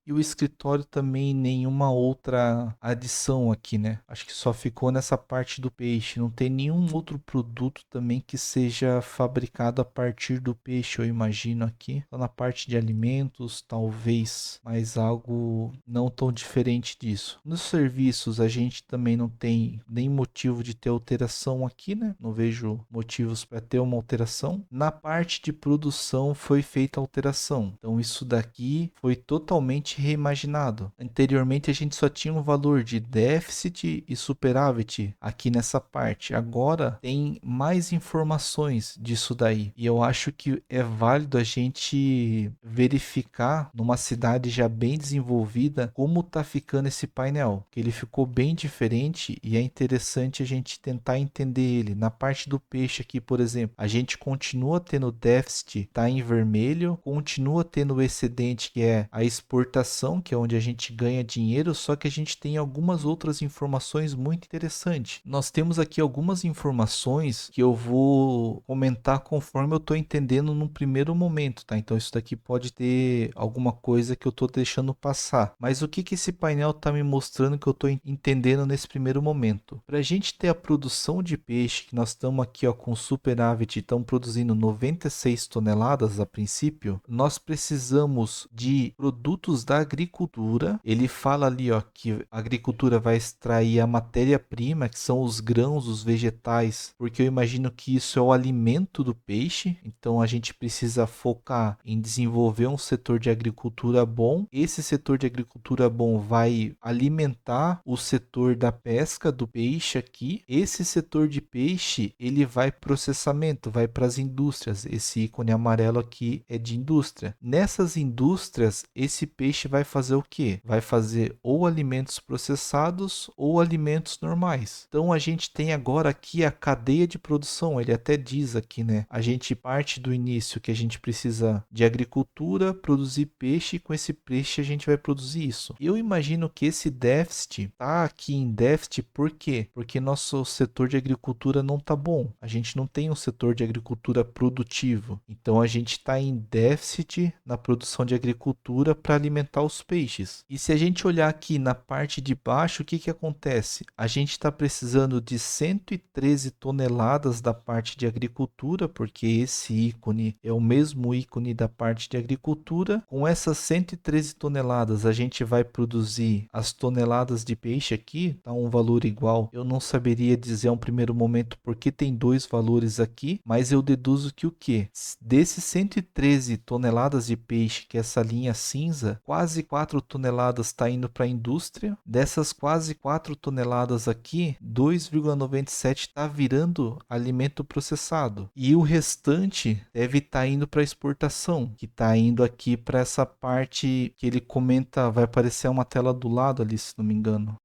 S1: E o escritório também nenhuma outra adição aqui, né? Acho que só ficou nessa parte do peixe. Não tem nenhum outro produto também que seja fabricado a partir do peixe, eu imagino aqui. Só na parte de alimentos, talvez, mas algo não tão diferente disso. Nos serviços, a gente também não tem nem motivo de ter alteração aqui, né? Não vejo motivos para ter uma alteração. Na parte de produção foi feita alteração. Então isso daqui foi totalmente reimaginado. Anteriormente a gente só tinha um valor de déficit e superávit aqui nessa parte. Agora tem mais informações disso daí. E eu acho que é válido a gente verificar numa cidade já bem desenvolvida como tá ficando esse painel. Que ele ficou bem diferente e é interessante a gente tentar entender ele. Na parte do peixe aqui, por exemplo, a gente continua tendo déficit, tá em vermelho, continua tendo o excedente que é a exportação, que é onde a gente ganha dinheiro, só que a gente tem algumas outras informações muito interessantes. Nós temos aqui algumas informações que eu vou comentar conforme eu estou entendendo num primeiro momento, tá? Então isso daqui pode ter alguma coisa que eu estou deixando passar. Mas o que que esse painel está me mostrando que eu estou entendendo nesse primeiro momento? Para a gente ter a produção de peixe, que nós estamos aqui ó, com superávit, estamos produzindo 96 toneladas a princípio, nós precisamos de produtos da agricultura. Ele fala ali ó, que a agricultura vai extrair a matéria-prima, que são os grãos, os vegetais, porque eu imagino que isso é o alimento do peixe, então a gente precisa focar em desenvolver um setor de agricultura bom. Esse setor de agricultura bom vai alimentar o setor da pesca do peixe aqui. Esse setor de peixe, ele vai processamento, vai para as indústrias. Esse ícone amarelo aqui é de indústria. Nessas indústrias, esse peixe vai fazer o quê? Vai fazer ou alimentos processados ou alimentos normais. Então a gente tem agora aqui a cadeia de produção. Ele até diz aqui, né? A gente parte do início que a gente precisa de agricultura, produzir peixe, e com esse peixe a gente vai produzir isso. Eu imagino que esse déficit tá aqui em déficit por quê? Porque nosso setor de agricultura não tá bom. A gente não tem um setor de agricultura produtivo. Então a gente está em déficit na produção de agricultura para alimentar os peixes. E se a gente olhar aqui na parte de baixo, o que que acontece? A gente está precisando de 113 toneladas da parte de agricultura, porque esse ícone é o mesmo ícone da parte de agricultura. Com essas 113 toneladas, a gente vai produzir as toneladas de peixe aqui, tá um valor igual. Eu não saberia dizer a um primeiro momento porque tem dois valores aqui, mas eu deduzo que o quê? Desses 113 toneladas de peixe, que é essa linha cinza, quase 4 toneladas está indo para a indústria. Dessas quase 4 toneladas aqui, 2,97 está virando alimento processado. E o restante deve estar indo para exportação, que está indo aqui para essa parte que ele comenta, vai aparecer uma tela do lado ali, se não me engano.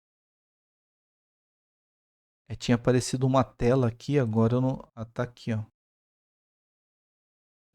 S1: Tinha aparecido uma tela aqui, agora eu não... Ah, tá aqui, ó.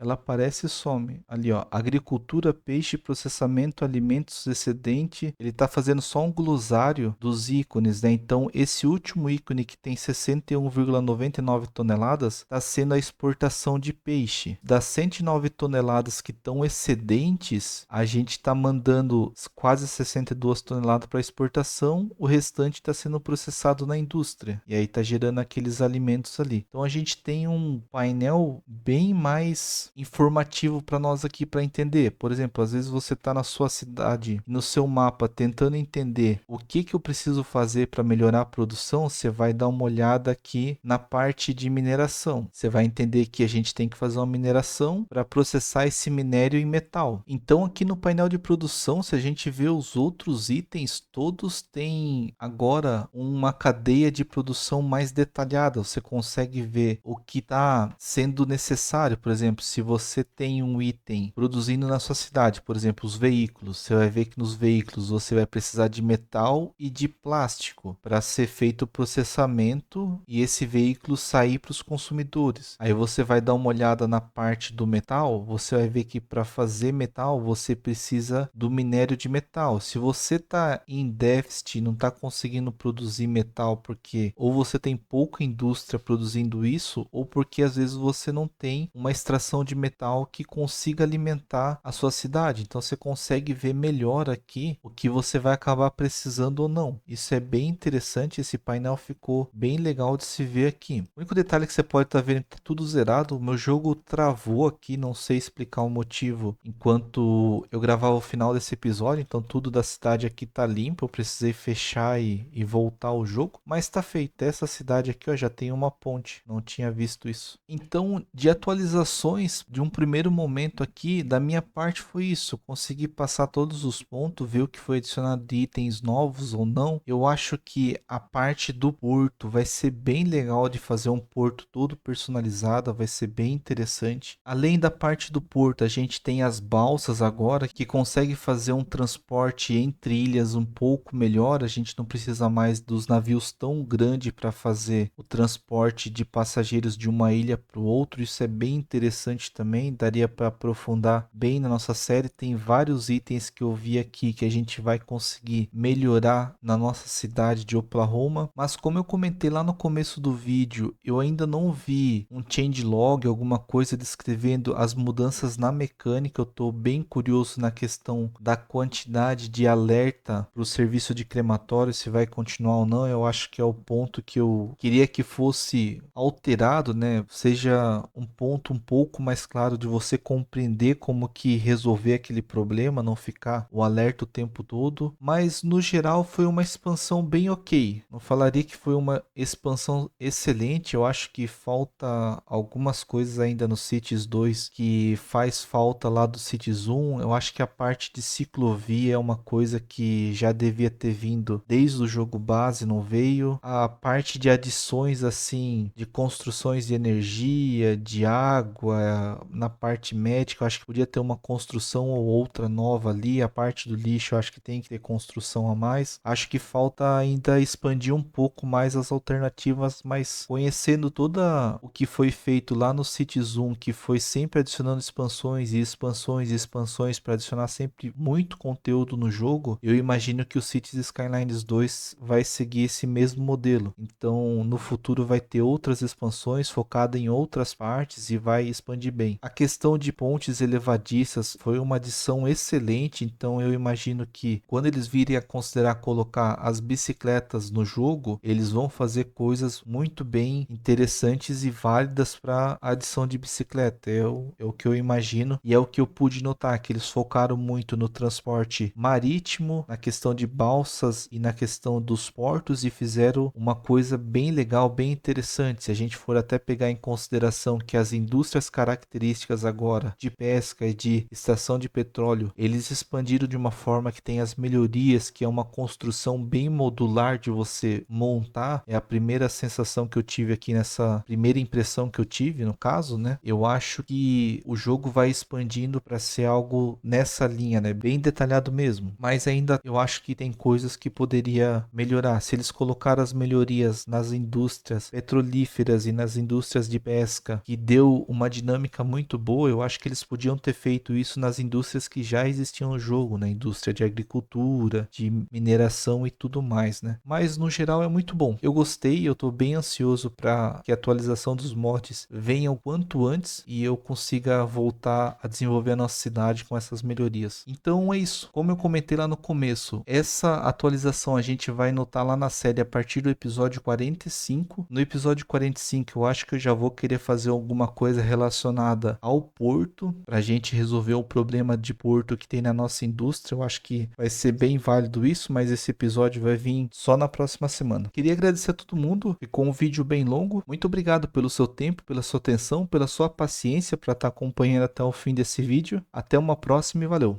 S1: Ela aparece e some. Ali, ó. Agricultura, peixe, processamento, alimentos, excedente. Ele está fazendo só um glossário dos ícones, né? Então, esse último ícone que tem 61,99 toneladas está sendo a exportação de peixe. Das 109 toneladas que estão excedentes, a gente está mandando quase 62 toneladas para exportação. O restante está sendo processado na indústria. E aí está gerando aqueles alimentos ali. Então, a gente tem um painel bem mais informativo para nós aqui para entender. Por exemplo, às vezes você está na sua cidade, no seu mapa, tentando entender o que eu preciso fazer para melhorar a produção, você vai dar uma olhada aqui na parte de mineração. Você vai entender que a gente tem que fazer uma mineração para processar esse minério em metal. Então aqui no painel de produção, se a gente vê os outros itens, todos têm agora uma cadeia de produção mais detalhada. Você consegue ver o que está sendo necessário. Por exemplo, se você tem um item produzindo na sua cidade, por exemplo, os veículos, você vai ver que nos veículos você vai precisar de metal e de plástico para ser feito o processamento e esse veículo sair para os consumidores. Aí você vai dar uma olhada na parte do metal, você vai ver que para fazer metal você precisa do minério de metal. Se você está em déficit e não está conseguindo produzir metal porque ou você tem pouca indústria produzindo isso, ou porque às vezes você não tem uma extração de metal que consiga alimentar a sua cidade. Então você consegue ver melhor aqui o que você vai acabar precisando ou não. Isso é bem interessante, esse painel ficou bem legal de se ver aqui. O único detalhe que você pode estar vendo é que tá tudo zerado. O meu jogo travou aqui, não sei explicar o motivo enquanto eu gravava o final desse episódio, então tudo da cidade aqui tá limpo, eu precisei fechar e voltar ao jogo, mas tá feito. Essa cidade aqui, ó, já tem uma ponte, não tinha visto isso. Então, de atualizações, de um primeiro momento aqui, da minha parte foi isso. Consegui passar todos os pontos, ver o que foi adicionado de itens novos ou não. Eu acho que a parte do porto vai ser bem legal de fazer um porto todo personalizado, vai ser bem interessante. Além da parte do porto, a gente tem as balsas agora, que consegue fazer um transporte entre ilhas um pouco melhor. A gente não precisa mais dos navios tão grandes para fazer o transporte de passageiros de uma ilha para o outro. Isso é bem interessante também, daria para aprofundar bem na nossa série. Tem vários itens que eu vi aqui que a gente vai conseguir melhorar na nossa cidade de Oklahoma, mas como eu comentei lá no começo do vídeo, eu ainda não vi um changelog, alguma coisa descrevendo as mudanças na mecânica. Eu estou bem curioso na questão da quantidade de alerta para o serviço de crematório, se vai continuar ou não. Eu acho que é o ponto que eu queria que fosse alterado, né? Seja um ponto um pouco mais claro de você compreender como que resolver aquele problema, não ficar o alerta o tempo todo. Mas no geral foi uma expansão bem ok. Não falaria que foi uma expansão excelente. Eu acho que falta algumas coisas ainda no Cities 2 que faz falta lá do Cities 1. Eu acho que a parte de ciclovia é uma coisa que já devia ter vindo desde o jogo base, não veio. A parte de adições assim, de construções de energia, de água, na parte médica, eu acho que podia ter uma construção ou outra nova ali. A parte do lixo, eu acho que tem que ter construção a mais. Acho que falta ainda expandir um pouco mais as alternativas, mas conhecendo toda o que foi feito lá no Cities 1, que foi sempre adicionando expansões e expansões e expansões para adicionar sempre muito conteúdo no jogo, eu imagino que o Cities Skylines 2 vai seguir esse mesmo modelo. Então, no futuro vai ter outras expansões focadas em outras partes e vai expandir bem. A questão de pontes elevadiças foi uma adição excelente, então eu imagino que quando eles virem a considerar colocar as bicicletas no jogo, eles vão fazer coisas muito bem interessantes e válidas para a adição de bicicleta. É o que eu imagino e é o que eu pude notar, que eles focaram muito no transporte marítimo, na questão de balsas e na questão dos portos e fizeram uma coisa bem legal, bem interessante. Se a gente for até pegar em consideração que as indústrias características agora de pesca e de extração de petróleo, eles expandiram de uma forma que tem as melhorias, que é uma construção bem modular de você montar. É a primeira sensação que eu tive aqui, nessa primeira impressão que eu tive, no caso, né? Eu acho que o jogo vai expandindo para ser algo nessa linha, né? Bem detalhado mesmo. Mas ainda eu acho que tem coisas que poderia melhorar. Se eles colocaram as melhorias nas indústrias petrolíferas e nas indústrias de pesca, que deu uma dinâmica muito boa, eu acho que eles podiam ter feito isso nas indústrias que já existiam no jogo, na indústria de agricultura, de mineração e tudo mais, né? Mas no geral é muito bom. Eu gostei, eu tô bem ansioso para que a atualização dos mods venha o quanto antes e eu consiga voltar a desenvolver a nossa cidade com essas melhorias. Então é isso. Como eu comentei lá no começo, essa atualização a gente vai notar lá na série a partir do episódio 45. No episódio 45 eu acho que eu já vou querer fazer alguma coisa relacionada ao porto, pra gente resolver o problema de porto que tem na nossa indústria. Eu acho que vai ser bem válido isso, mas esse episódio vai vir só na próxima semana. Queria agradecer a todo mundo, ficou um vídeo bem longo. Muito obrigado pelo seu tempo, pela sua atenção, pela sua paciência para estar acompanhando até o fim desse vídeo. Até uma próxima e valeu!